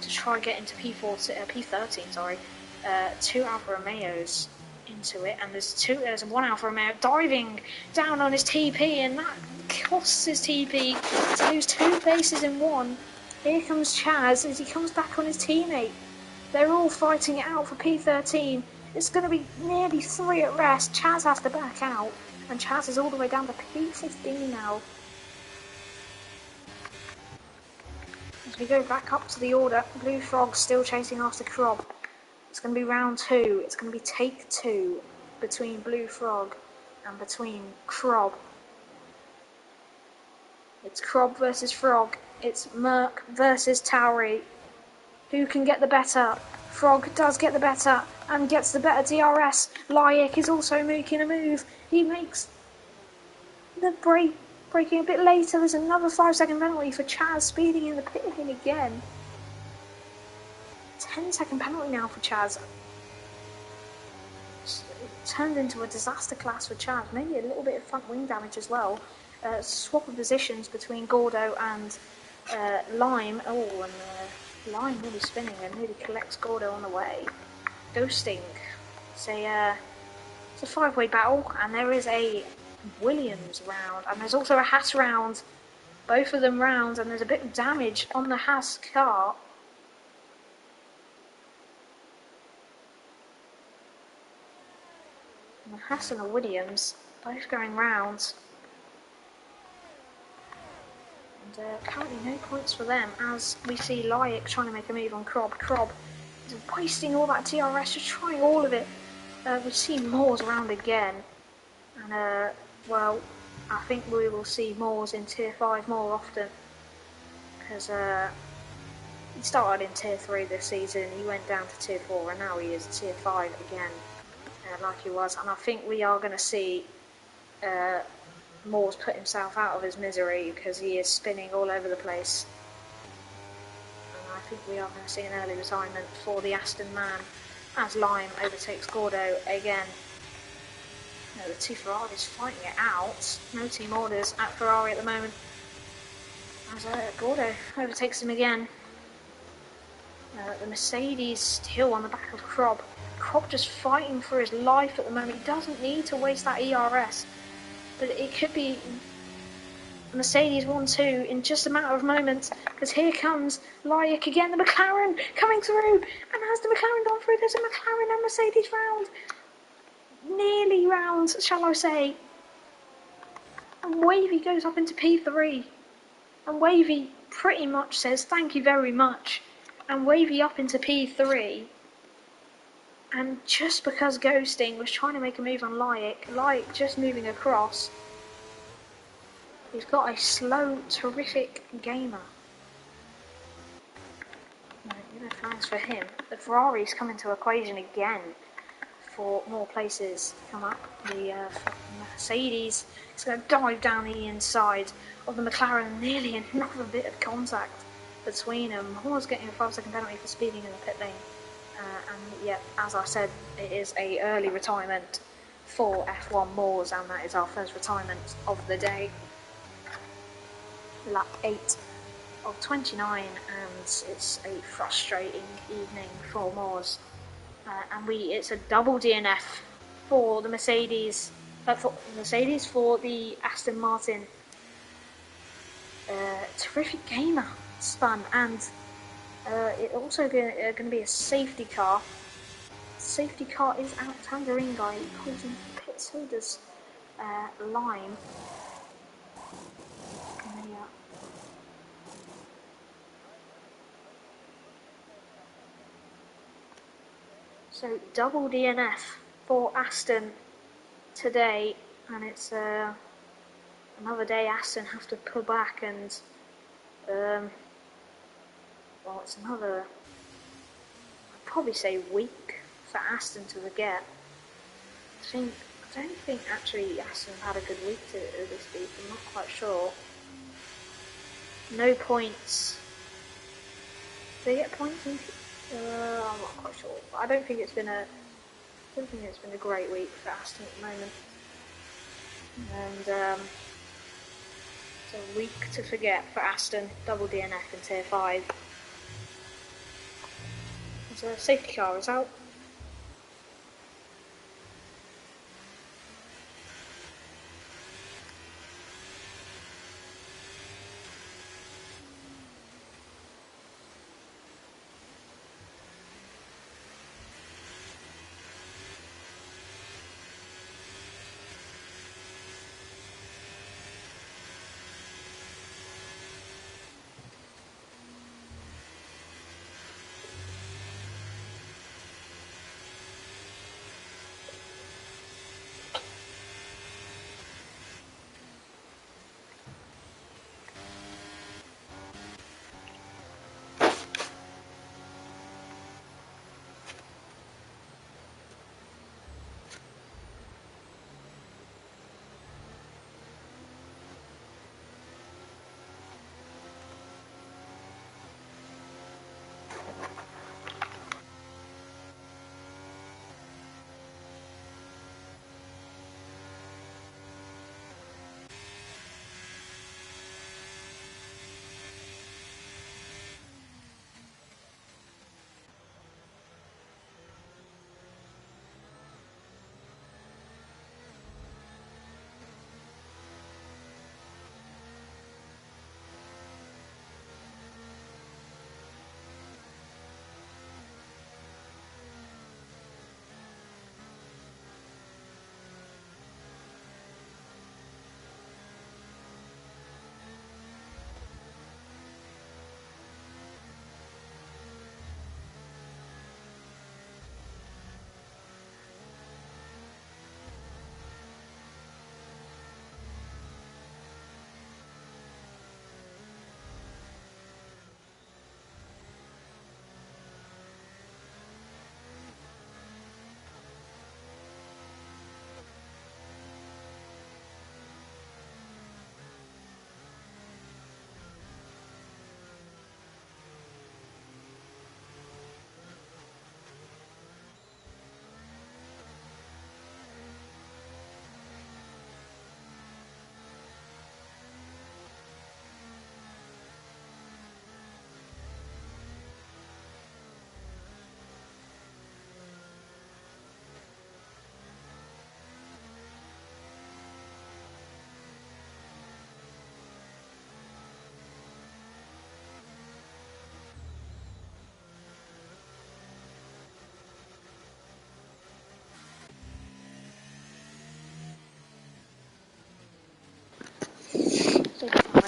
to try and get into P13. Sorry, 2 Alfa Romeos into it, and there's one Alfa Romeo diving down on his TP, and that costs his TP to lose 2 places in 1. Here comes Chaz as he comes back on his teammate. They're all fighting it out for P13. It's going to be nearly 3 at rest. Chaz has to back out, and Chaz is all the way down to P15 now. As we go back up to the order, Blue Frog still chasing after Crob. It's going to be round 2. It's going to be take 2 between Blue Frog and between Crob. It's Crob versus Frog. It's Merc versus Tauri. Who can get the better? Frog does get the better and gets the better DRS. Laik is also making a move. He makes the breaking a bit later. There's another 5-second penalty for Chaz speeding in the pit lane again. 10-second penalty now for Chaz. It turned into a disaster class for Chaz. Maybe a little bit of front wing damage as well. Swap of positions between Gordo and Lime. Oh, and Lime really spinning and nearly collects Gordo on the way. Ghosting. It's a 5-way battle, and there is a Williams round, and there's also a Haas round. Both of them rounds, and there's a bit of damage on the Haas car. And the Haas and the Williams both going round. And currently no points for them, as we see Laik trying to make a move on Crob. Crob is wasting all that DRS, just trying all of it. We see Moors around again. And, well, I think we will see Moors in Tier 5 more often. Because he started in Tier 3 this season, he went down to Tier 4, and now he is Tier 5 again, like he was. And I think we are going to see Moors put himself out of his misery because he is spinning all over the place. And I think we are going to see an early retirement for the Aston man as Lime overtakes Gordo again. The two Ferraris fighting it out. No team orders at Ferrari at the moment. As Gordo overtakes him again. The Mercedes still on the back of Krob. Krob just fighting for his life at the moment. He doesn't need to waste that ERS. But it could be Mercedes 1-2 in just a matter of moments. Because here comes Layek again, the McLaren coming through. And has the McLaren gone through? There's a McLaren and Mercedes round. Nearly round, shall I say. And Wavy goes up into P3. And Wavy pretty much says thank you very much. And Wavy up into P3. And just because Ghosting was trying to make a move on Layek just moving across, he's got a slow, terrific gamer. No plans for him. The Ferraris come into equation again for more places to come up. The Mercedes is going to dive down the inside of the McLaren. Nearly another bit of contact between them. Moore's getting a 5-second penalty for speeding in the pit lane. And yeah, as I said, it is a early retirement for F1 Moors, and that is our first retirement of the day. Lap 8 of 29, and it's a frustrating evening for Moors. And it's a double DNF for the Mercedes, for the Aston Martin. Terrific gamer spun, and it also going to be a safety car. Safety car is out. Tangerine guy, he pulls into the pit, so does Lime. So double DNF for Aston today, and it's another day Aston have to pull back, and well, it's another, I'd probably say, week for Aston to forget. I don't think actually Aston had a good week this week. I'm not quite sure. No points. Do they get points? I'm not quite sure. But I don't think it's been a great week for Aston at the moment. And it's a week to forget for Aston. Double DNF in Tier 5. So a safety car is out.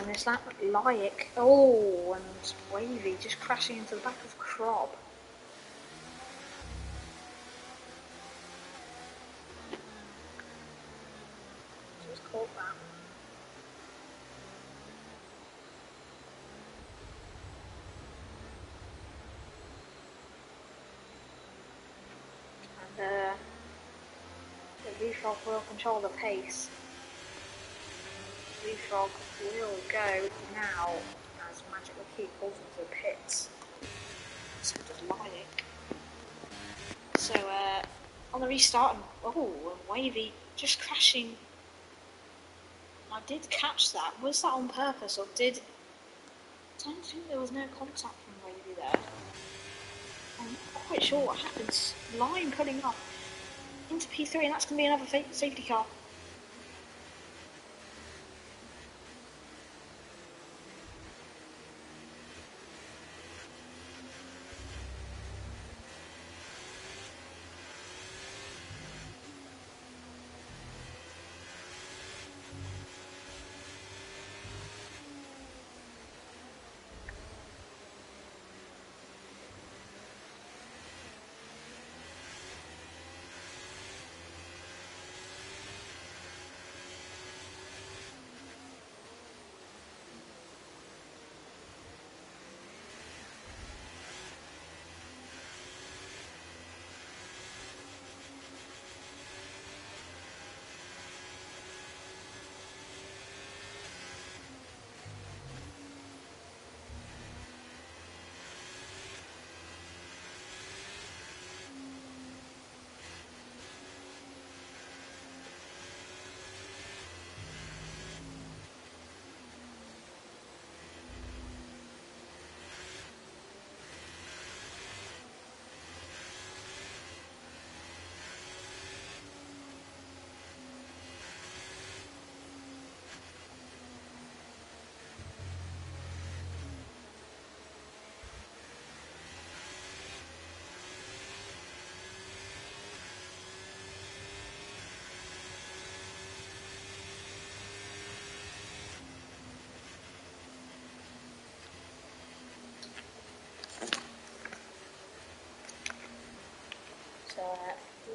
this lap. Laik. Oh, and Wavy just crashing into the back of Krob. Just caught that. And the Leapfrog will control the pace. Leapfrog will go now as Magic will keep pulls into the pits. So does Laik. So on the restart, and Wavy just crashing. I did catch that. Was that on purpose or did? I don't think there was no contact from Wavy there. I'm not quite sure what happens. Line pulling up into P3, and that's going to be another safety car.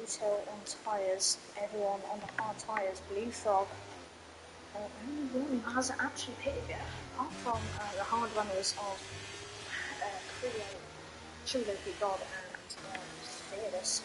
Detail on tyres, everyone on the hard tyres. Leapfrog, only one who hasn't actually pitted yet, apart from the hard runners of Creo, Chulo God, and Fearless.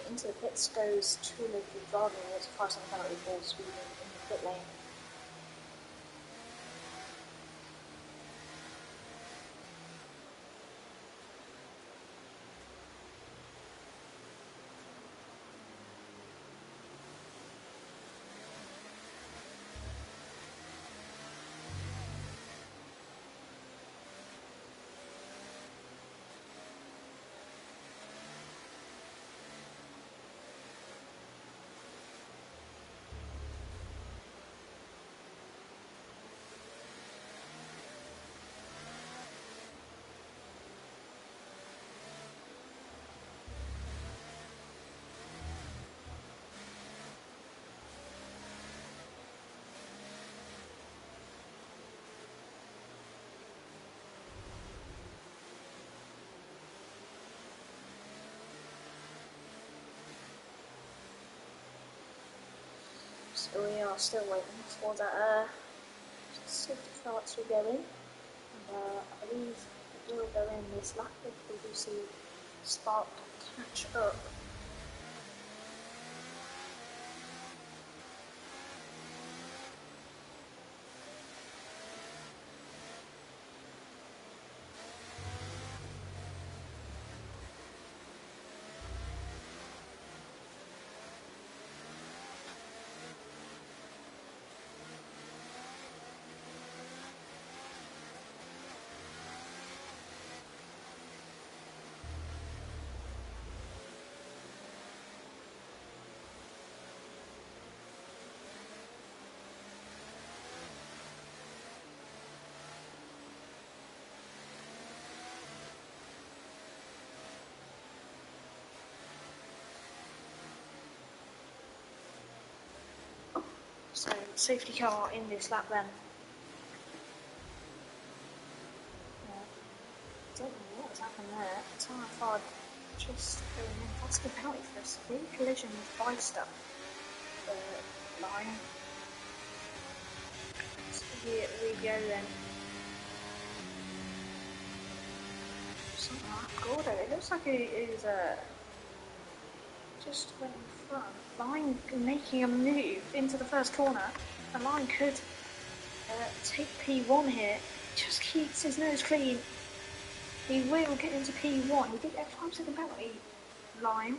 Into the pits goes Chulo God, and it's passing penalty ball speeding in the pit lane. we are still waiting for the safety car to go in, and I believe it will go in this lap if we do see Spark catch up. So, safety car in this lap then. I don't know what's happened there. Tyre 5 just going in. That's the penalty for a severe collision with Beister. Line. So here we go then. Something like Gordo. It looks like it is just went in front. Line making a move into the first corner. The Line could take P1 here. Just keeps his nose clean. He will get into P1. He did get a 5-second penalty. Line.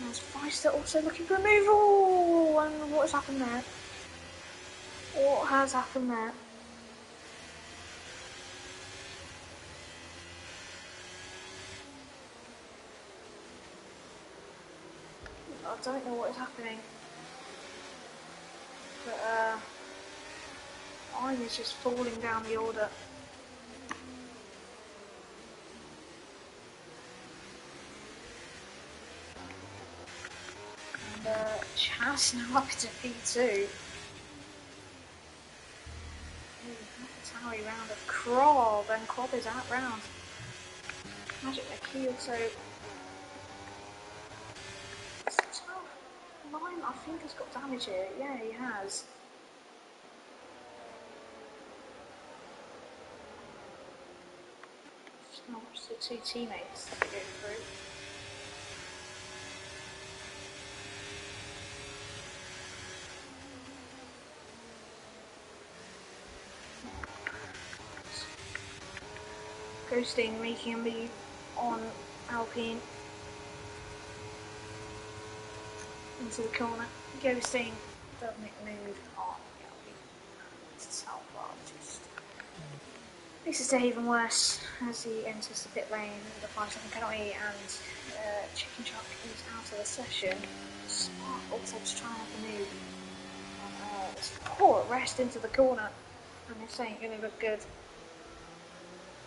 There's Beister also looking for a move. Oh, and what has happened there? What has happened there? I don't know what is happening. But mine is just falling down the order. And Chaz now up to P2. Tally round of Krob, and Krob is out round. Magic McKee also. Line, I think, has got damage here. Yeah, he has. Just gonna watch the two teammates go through. Ghosting making a move on Alpine into the corner. Ghosting doesn't make a move on Alpine. It's how far just. This is even worse as he enters the pit lane with a 5-second penalty, and Chicken Chuck is out of the session. Spark also just trying to make a move. It's poor rest into the corner, and this ain't going to look good.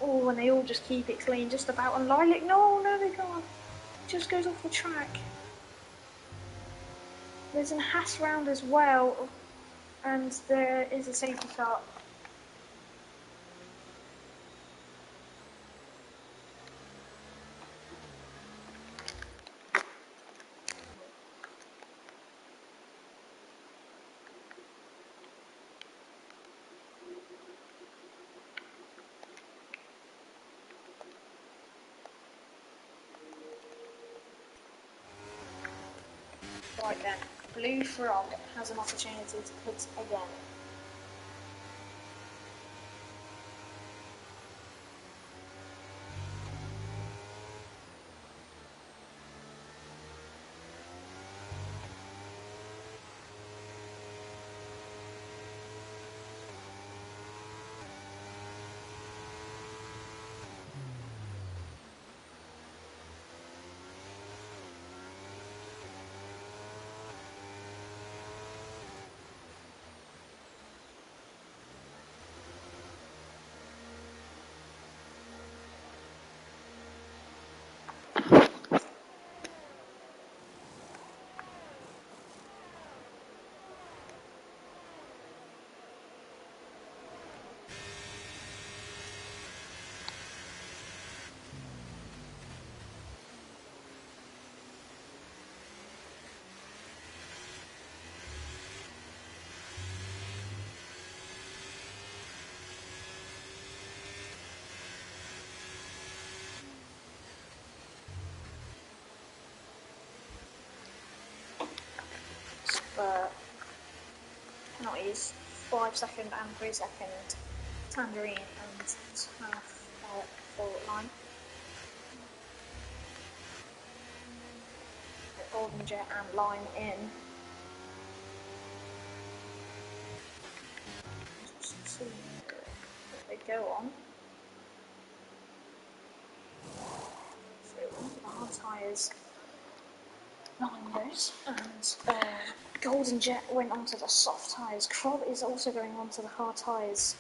Oh, and they all just keep it clean just about, and Lilac, no, they can't. Just goes off the track. There's an Haas round as well, and there is a safety car. Right then, Blue Frog has an opportunity to pit again. tyres, 5 second and 3 second, Tangerine and Taff for Lime. Golden Jet and Lime in. Just see what they go on. So onto the hard tyres, Lime goes, and Golden Jet went onto the soft tyres. Crob is also going onto the hard tyres.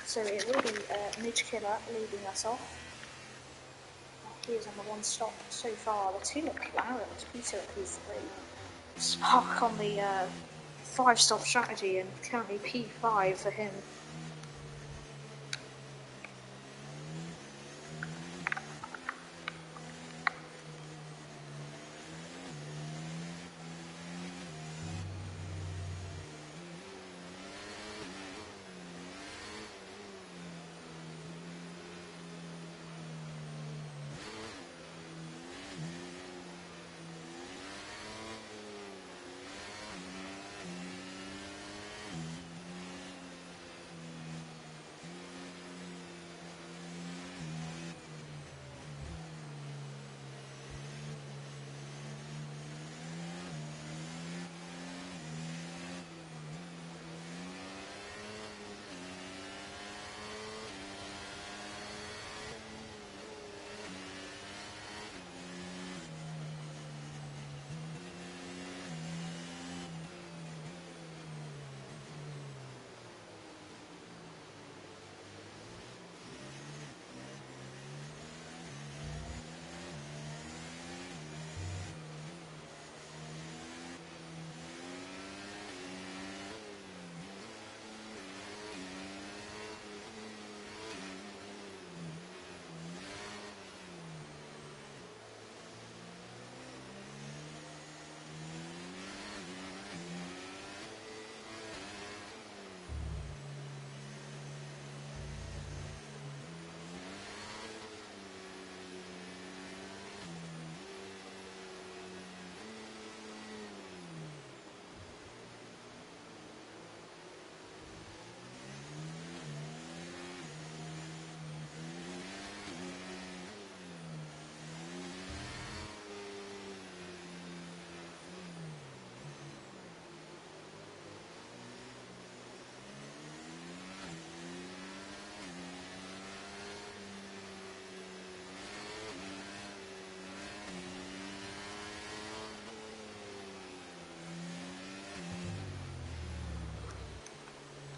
So it will be Midge Killer leading us off. He is on the one stop so far. The two McLarens, P2 and P3. Spark on the 5-stop strategy, and currently P5 for him.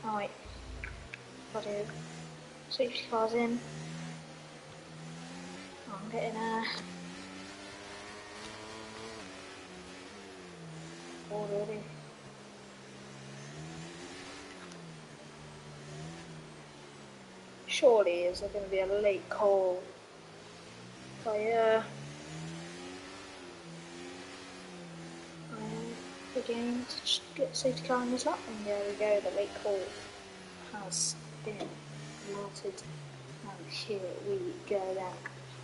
Right, got to safety cars in. I'm getting already. Surely is there going to be a late call by the game to get safety car in this lap? And there we go, the late call has been noted. And here we go then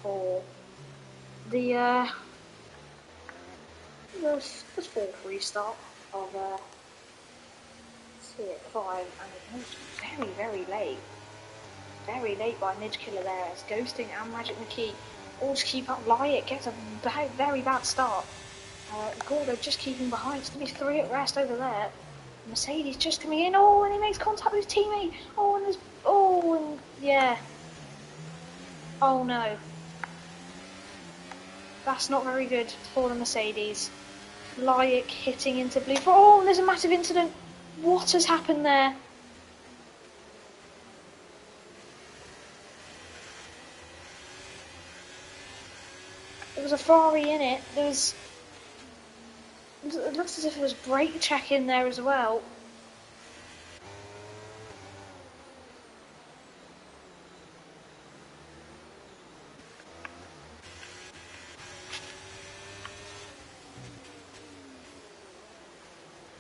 for the full restart of C5, and it was very late. Very late by Midge Killer there, as Ghosting and Magic McKee all just keep up. Lyot gets a very bad start. Gordo just keeping behind. It's going to be 3 at rest over there. Mercedes just coming in. Oh, and he makes contact with his teammate. Oh, and there's... Oh, and... Yeah. Oh, no. That's not very good for the Mercedes. Lyot hitting into blue. Oh, and there's a massive incident. What has happened there? There was a Ferrari in it. It looks as if there was brake check in there as well.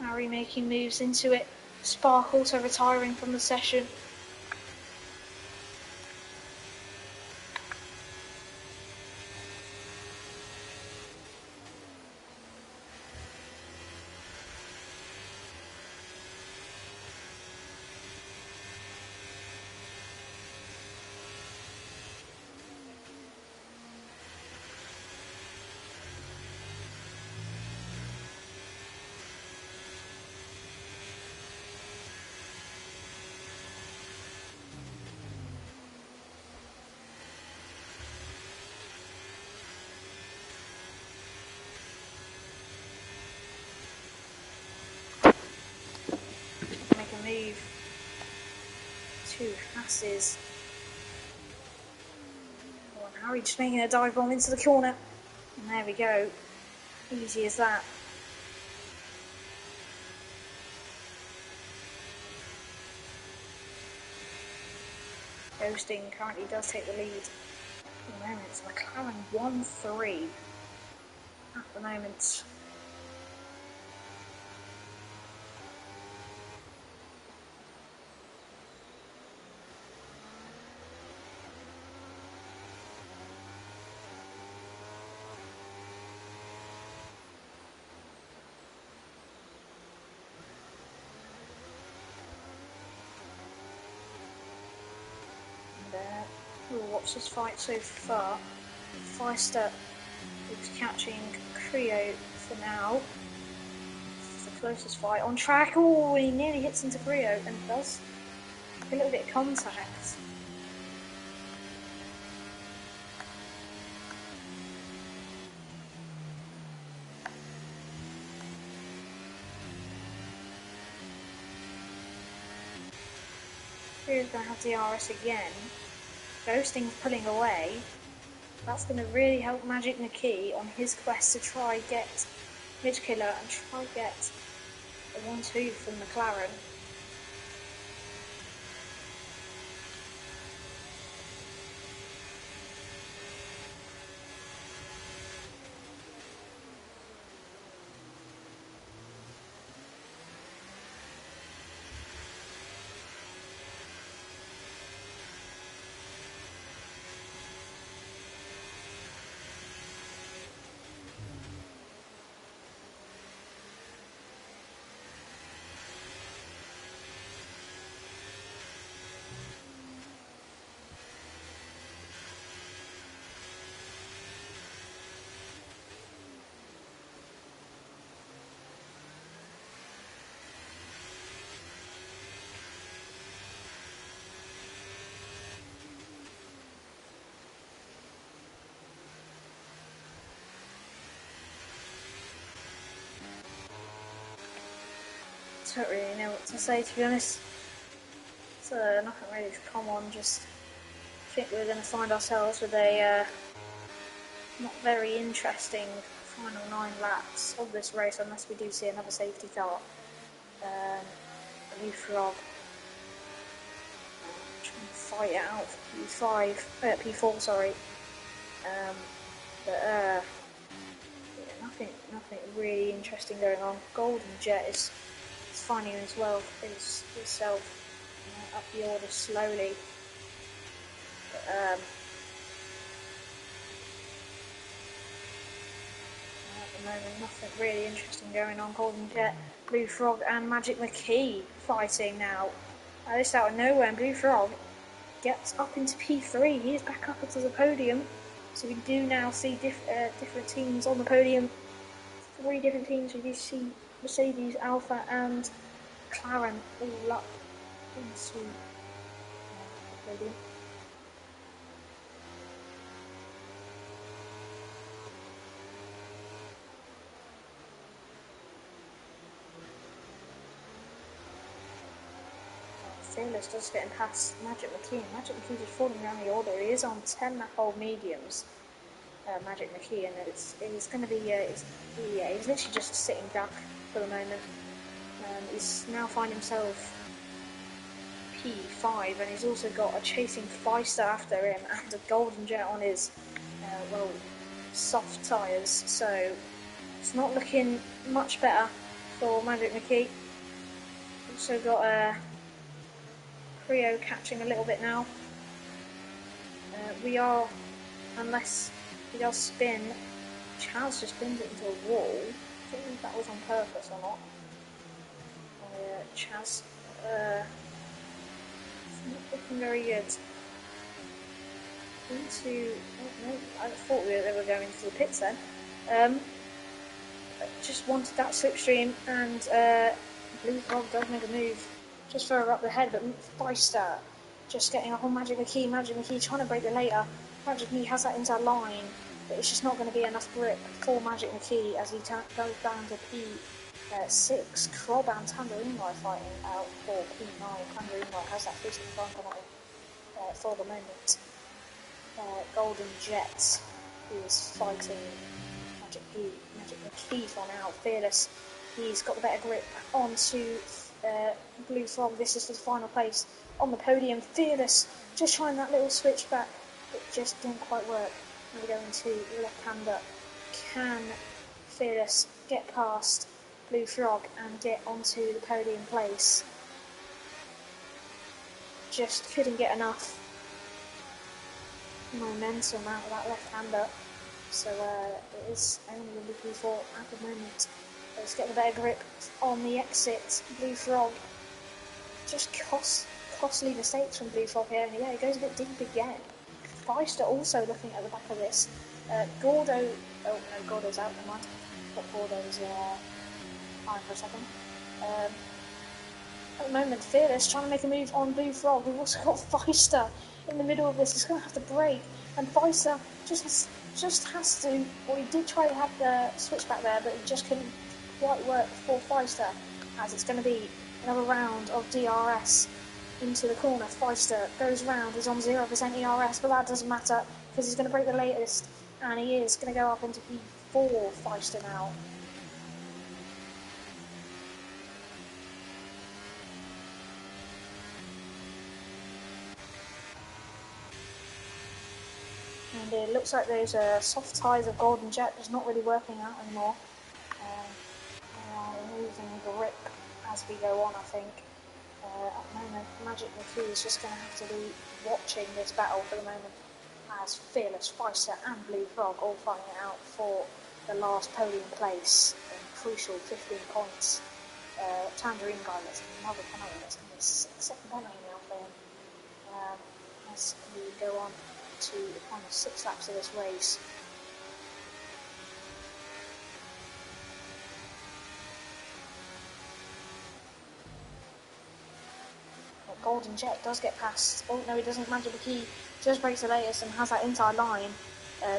Harry making moves into it. Spark also retiring from the session. two Hasses. Oh, and Harry just making a dive bomb into the corner. And there we go. Easy as that. Ghosting currently does take the lead. At the moment, it's McLaren 1-3 at the moment. We'll watch this fight so far. Feister is catching Creo for now. It's the closest fight on track. Oh, he nearly hits into Creo and does a little bit of contact. Creo's going to have DRS again. Ghosting's pulling away. That's going to really help Magic McKee on his quest to try get Midge Killer and try get a 1-2 from McLaren. I don't really know what to say, to be honest. So nothing really to come on, just think we're going to find ourselves with a not very interesting final 9 laps of this race, unless we do see another safety car. Blue Frog trying to fight it out for P4, sorry. Yeah, nothing really interesting going on. Golden Jet is finding himself up the order slowly. But, at the moment, nothing really interesting going on. Golden Jet, Blue Frog, and Magic McKee fighting now. This out of nowhere, and Blue Frog gets up into P3. He is back up into the podium. So we do now see different teams on the podium. 3 different teams. We do see Mercedes, Alpha, and McLaren all up into the podium. Fearless just getting past Magic McKee. Magic McKee just falling down the order. He is on 10 whole mediums. Magic McKee, and it's going to be he's literally just a sitting duck for the moment. He's now find himself P5, and he's also got a chasing Feister after him and a Golden Jet on his soft tyres. So it's not looking much better for Magic McKee. Also got Creo catching a little bit now. Unless he does spin, Chaz just spins it into a wall. I don't know if that was on purpose or not. Chaz, not looking very good. I thought they were going to the pits then. Just wanted that slipstream, and Blue Frog does make a move just further up the head, but Feister just getting up on Magic McKee. Magic McKee trying to break the later. Magic McKee has that inside line, but it's just not going to be enough grip for Magic McKee as he goes down to 6, Crob and Tangerine Guy fighting out for P9. Tangerine Guy has that feasting front on for the moment. Golden Jet, who is fighting Magic Key for now. Fearless, he's got the better grip onto Blue Frog. This is for the final place on the podium. Fearless just trying that little switch back, it just didn't quite work. Now we go into left-hander. Can Fearless get past Blue Frog and get onto the podium place? Just couldn't get enough momentum out of that left-hander, so it is only going to be P4 at the moment. Let's get the better grip on the exit. Blue Frog, just costly mistakes from Blue Frog here, and yeah, it goes a bit deep again. Feister also looking at the back of this. Gordo, oh no, Gordo's out, never mind. But Gordo's fine for a second. At the moment, Fearless trying to make a move on Blue Frog. We've also got Feister in the middle of this. He's going to have to break, and Feister just has to. Well, he did try to have the switch back there, but it just couldn't quite work for Feister, as it's going to be another round of DRS into the corner. Feister goes round, he's on 0% ERS, but that doesn't matter because he's going to break the latest, and he is going to go up into P4. Feister now. And it looks like those soft ties of Golden Jet is not really working out anymore. Losing grip as we go on, I think. At the moment, Magic McKee is just going to have to be watching this battle for the moment, as Fearless, Feister and Blue Frog all fighting it out for the last podium place in crucial 15 points. Tangerine Guy gets another penalty. That's going to be a 6-second penalty now for him. As we go on to the final 6 laps of this race. Golden Jet does get past. Oh no, he doesn't. Magic McKee just breaks the latest and has that inside line.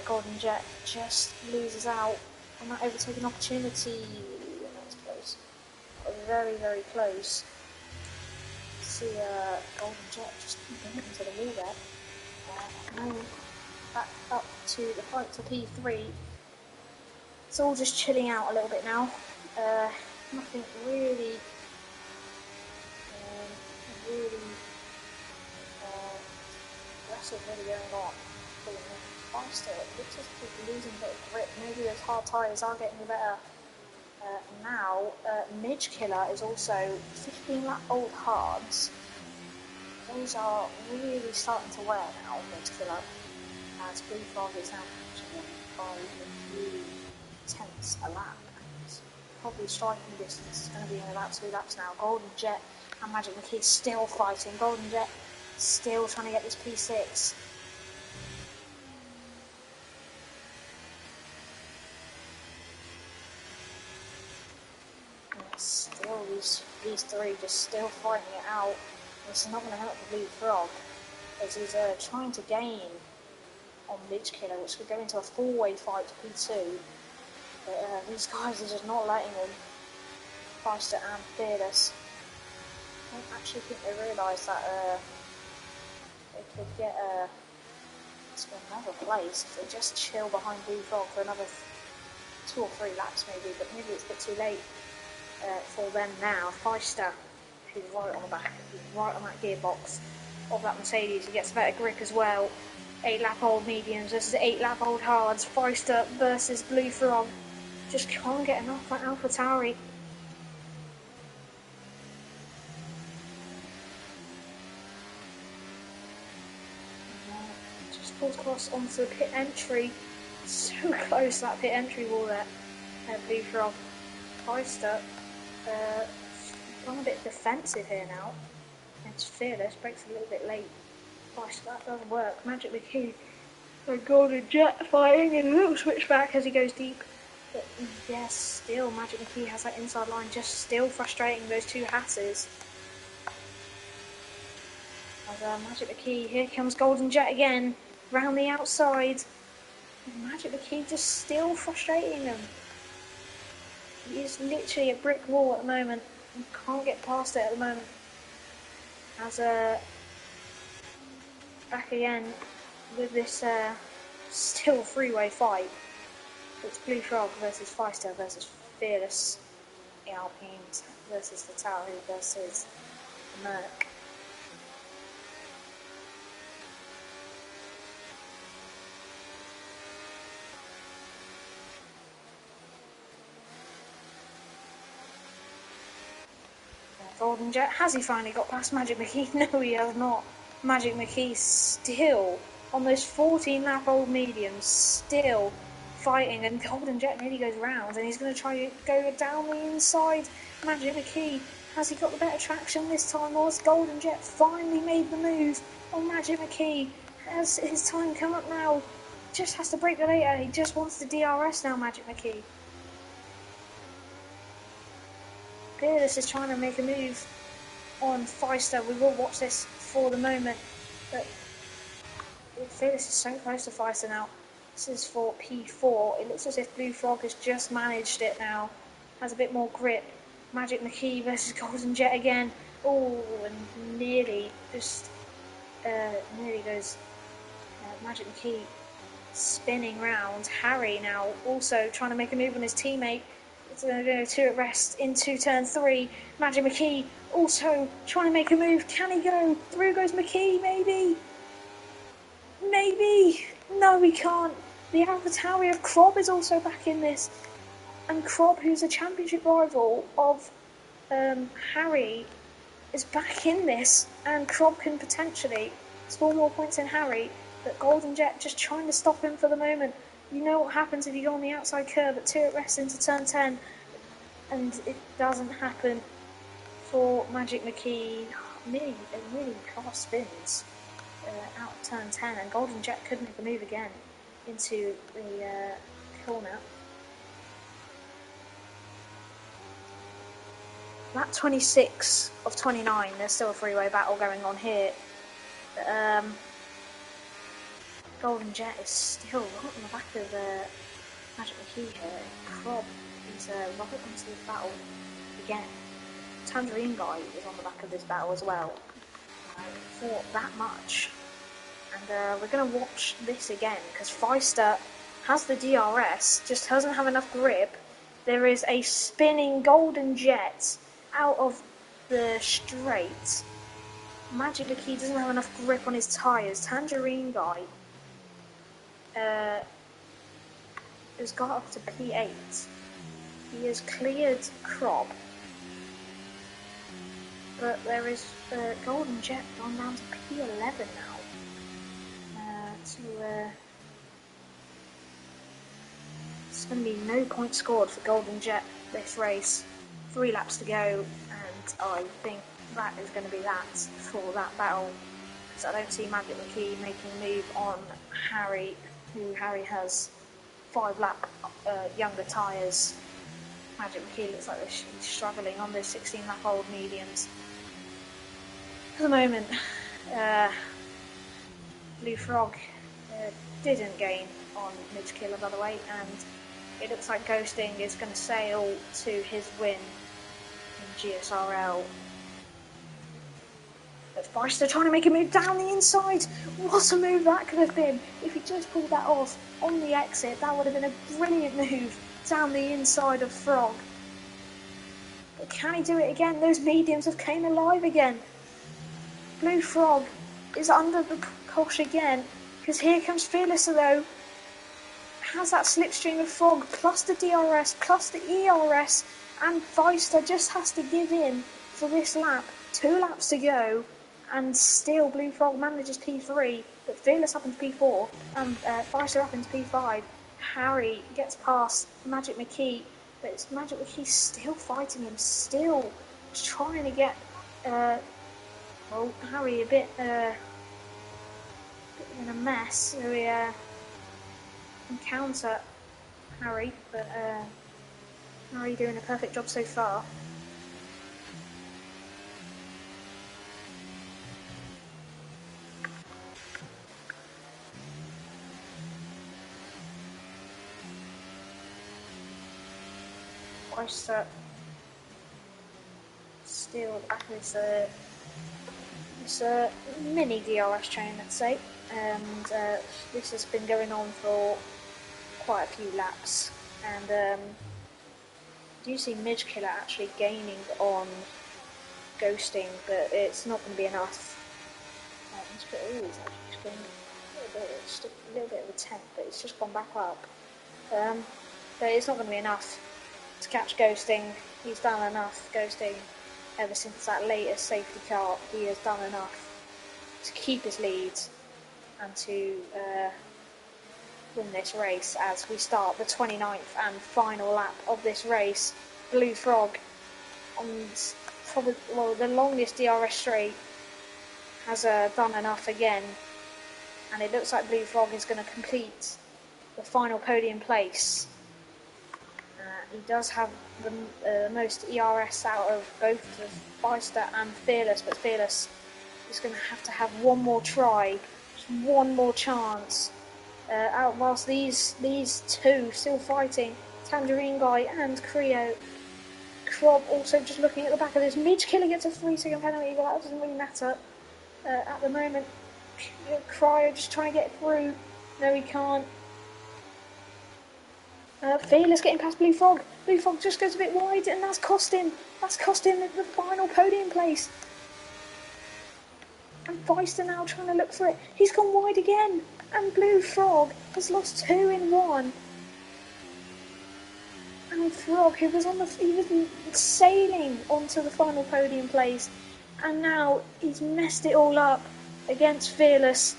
Golden Jet just loses out on that overtaking opportunity. That's close. Very, very close. See Golden Jet just getting into the wall there. Back up to the fight to P3. It's all just chilling out a little bit now. Nothing really aggressive really going on. Feister looks as if he's losing a bit of grip. Maybe those hard tyres are getting better now. Midge Killer is also 15 lap old hards. Those are really starting to wear now, Midge Killer. As Blue Frog is now catching him by a few tenths a lap. Probably striking distance is going to be in about 2 laps now. Golden Jet and Magic McKee still fighting. Golden Jet still trying to get this P6. And still these three just still fighting it out. This is not going to help the Blue Frog, as he's trying to gain on Midge Killer, which could go into a 4-way fight to P2. But these guys are just not letting him. Feister and Fearless. I don't actually think they realised that they could get to another place if they just chill behind Blue Frog for another 2 or 3 laps maybe, but maybe it's a bit too late for them now. Feister, who's right on the back, he's right on that gearbox of that Mercedes, he gets a better grip as well. 8 lap old mediums versus 8 lap old hards. Feister versus Blue Frog. Just can't get enough that AlphaTauri. Just pulls across onto the pit entry. So close, that pit entry wall there. Blue Frog. Feister gone a bit defensive here now. It's Fearless, breaks a little bit late. Feister, that doesn't work. Magic McKee and Golden Jet fighting in a little switchback as he goes deep. But yes, still Magic McKee has that inside line, just still frustrating those 2 Hasses. As Magic McKee, here comes Golden Jet again, round the outside. And Magic McKee just still frustrating them. He is literally a brick wall at the moment. You can't get past it at the moment. As back again with this still three-way fight. It's Blue Frog versus Feister versus Fearless Alpines versus the Tauri versus Merc. Golden Jet, has he finally got past Magic McKee? No, he has not. Magic McKee still on those 14 lap old mediums, still fighting, and Golden Jet nearly goes round, and he's going to try to go down the inside. Magic McKee, has he got the better traction this time, or has Golden Jet finally made the move on Magic McKee? Has his time come up now? Just has to break the later, he just wants the DRS now, Magic McKee. Fearless is trying to make a move on Feister. We will watch this for the moment, but Fearless is so close to Feister now. This is for P4. It looks as if Blue Frog has just managed it now. Has a bit more grip. Magic McKee versus Golden Jet again. Oh, and nearly goes Magic McKee spinning round. Harry now also trying to make a move on his teammate. It's going to go two at rest into turn 3. Magic McKee also trying to make a move. Can he go? Through goes McKee, maybe? Maybe! No, he can't. The AlphaTauri of Krob is also back in this. And Krob, who's a championship rival of Harry, is back in this. And Krob can potentially score more points than Harry. But Golden Jet just trying to stop him for the moment. You know what happens if you go on the outside curve at 2 at rest into turn 10. And it doesn't happen for Magic McKee. Nearly class spins out of turn 10, and Golden Jet could make a move again into the corner. Lap 26 of 29, there's still a three-way battle going on here. Golden Jet is still right on the back of Magic McKee here. Krob is right onto this battle again. Tangerine Guy is on the back of this battle as well. For that much. And we're going to watch this again, because Feister has the DRS, just doesn't have enough grip. There is a spinning Golden Jet out of the straight. Magic McKee doesn't have enough grip on his tyres. Tangerine Guy has got up to P8. He has cleared Krob. But there is Golden Jet gone down to P11 now. It's going to be no point scored for Golden Jet this race. 3 laps to go, and I think that is going to be that for that battle. So I don't see Magic McKee making a move on Harry, who Harry has 5 lap younger tyres. Magic McKee looks like he's struggling on those 16 lap old mediums. For the moment, Blue Frog didn't gain on Midge Killer, by the way, and it looks like Ghosting is going to sail to his win in GSRL. But Feister trying to make a move down the inside. What a move that could have been. If he just pulled that off on the exit, that would have been a brilliant move down the inside of Frog. But can he do it again? Those mediums have came alive again. Blue Frog is under the cosh again, because here comes Fearless though. Has that slipstream of Frog plus the DRS plus the ERS, and Feister just has to give in for this lap. 2 laps to go, and still Blue Frog manages P3, but Fearless up into P4, and Feister up into P5. Harry gets past Magic McKee, but it's Magic McKee still fighting him, still trying to get Harry a bit in a mess, so we encounter Harry, but Harry doing a perfect job so far. Oyster still at the back of this mini DRS train, let's say, and this has been going on for quite a few laps, and do you see Midge Killer actually gaining on Ghosting, but it's not going to be enough. He's actually just going a little bit of a temp, but it's just gone back up. But it's not going to be enough to catch Ghosting. He's done enough Ghosting ever since that latest safety car. He has done enough to keep his lead and to win this race as we start the 29th and final lap of this race. Blue Frog on probably, well, the longest DRS straight has done enough again, and it looks like Blue Frog is going to complete the final podium place. He does have the most ERS out of both of Beister and Fearless, but Fearless is going to have one more try, just one more chance. Whilst these two still fighting, Tangerine Guy and Creo. Crob also just looking at the back of this. Midge Killer gets a 3-second penalty, but that doesn't really matter at the moment. Cryo just trying to get through. No, he can't. Fearless getting past Blue Frog. Blue Frog just goes a bit wide, and that's cost him. That's cost him the final podium place. And Beister now trying to look for it. He's gone wide again, and Blue Frog has lost 2 in 1. And Frog, he was sailing onto the final podium place, and now he's messed it all up against Fearless.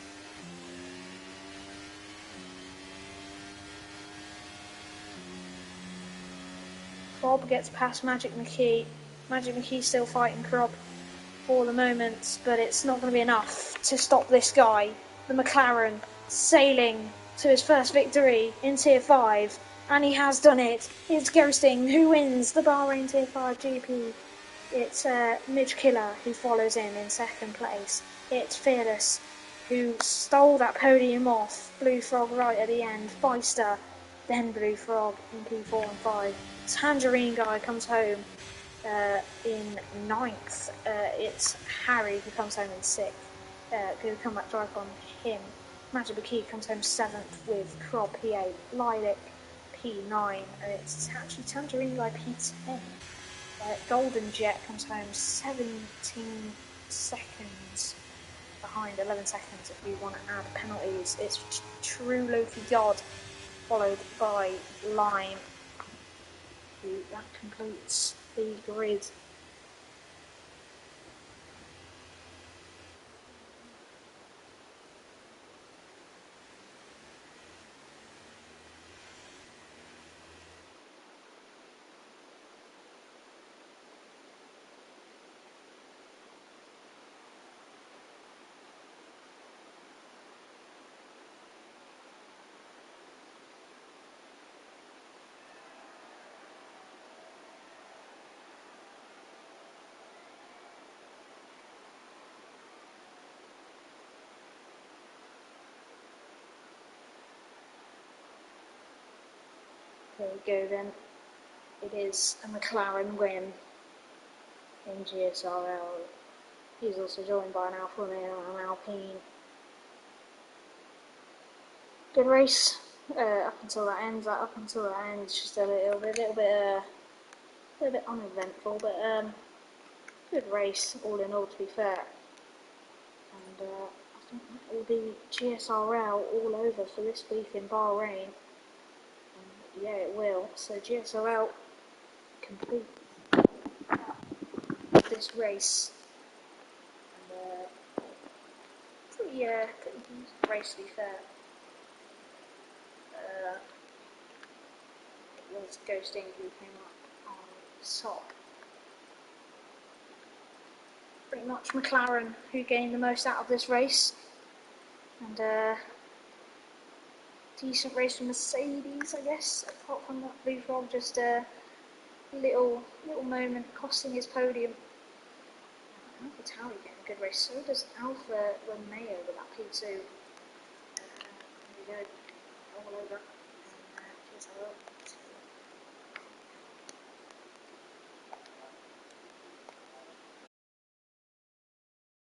Crob gets past Magic McKee. Magic McKee's still fighting Crob for the moment, but it's not going to be enough to stop this guy, the McLaren, sailing to his first victory in Tier 5. And he has done it. It's Ghosting who wins the Bahrain Tier 5 GP. It's Midge Killer who follows in second place. It's Fearless who stole that podium off Blue Frog right at the end. Beister, then Blue Frog in P4 and 5. Tangerine Guy comes home in 9th. It's Harry who comes home in 6th. Good comeback drive on him. Magic McKee comes home 7th with Crob P8. Lilac P9, and it's actually Tangerine Guy P10. Golden Jet comes home 17 seconds behind, 11 seconds if you want to add penalties. It's True Loki God, followed by Lime. That completes the grid. There we go then. It is a McLaren win in GSRL. He's also joined by an Alfa Romeo and an Alpine. Good race up until that ends. Up until that ends, just a little bit uneventful, but good race all in all, to be fair. And I think that will be GSRL all over for this week in Bahrain. Yeah, it will. So GSRL complete this race. And pretty decent race, to be fair. It was Ghosting who came up on top. Pretty much McLaren who gained the most out of this race. And decent race from Mercedes, I guess, apart from that Blue Frog, just a little moment costing his podium. Alpha Tauri getting a good race, so does Alfa Romeo with that P2. There we go, all over. And here's our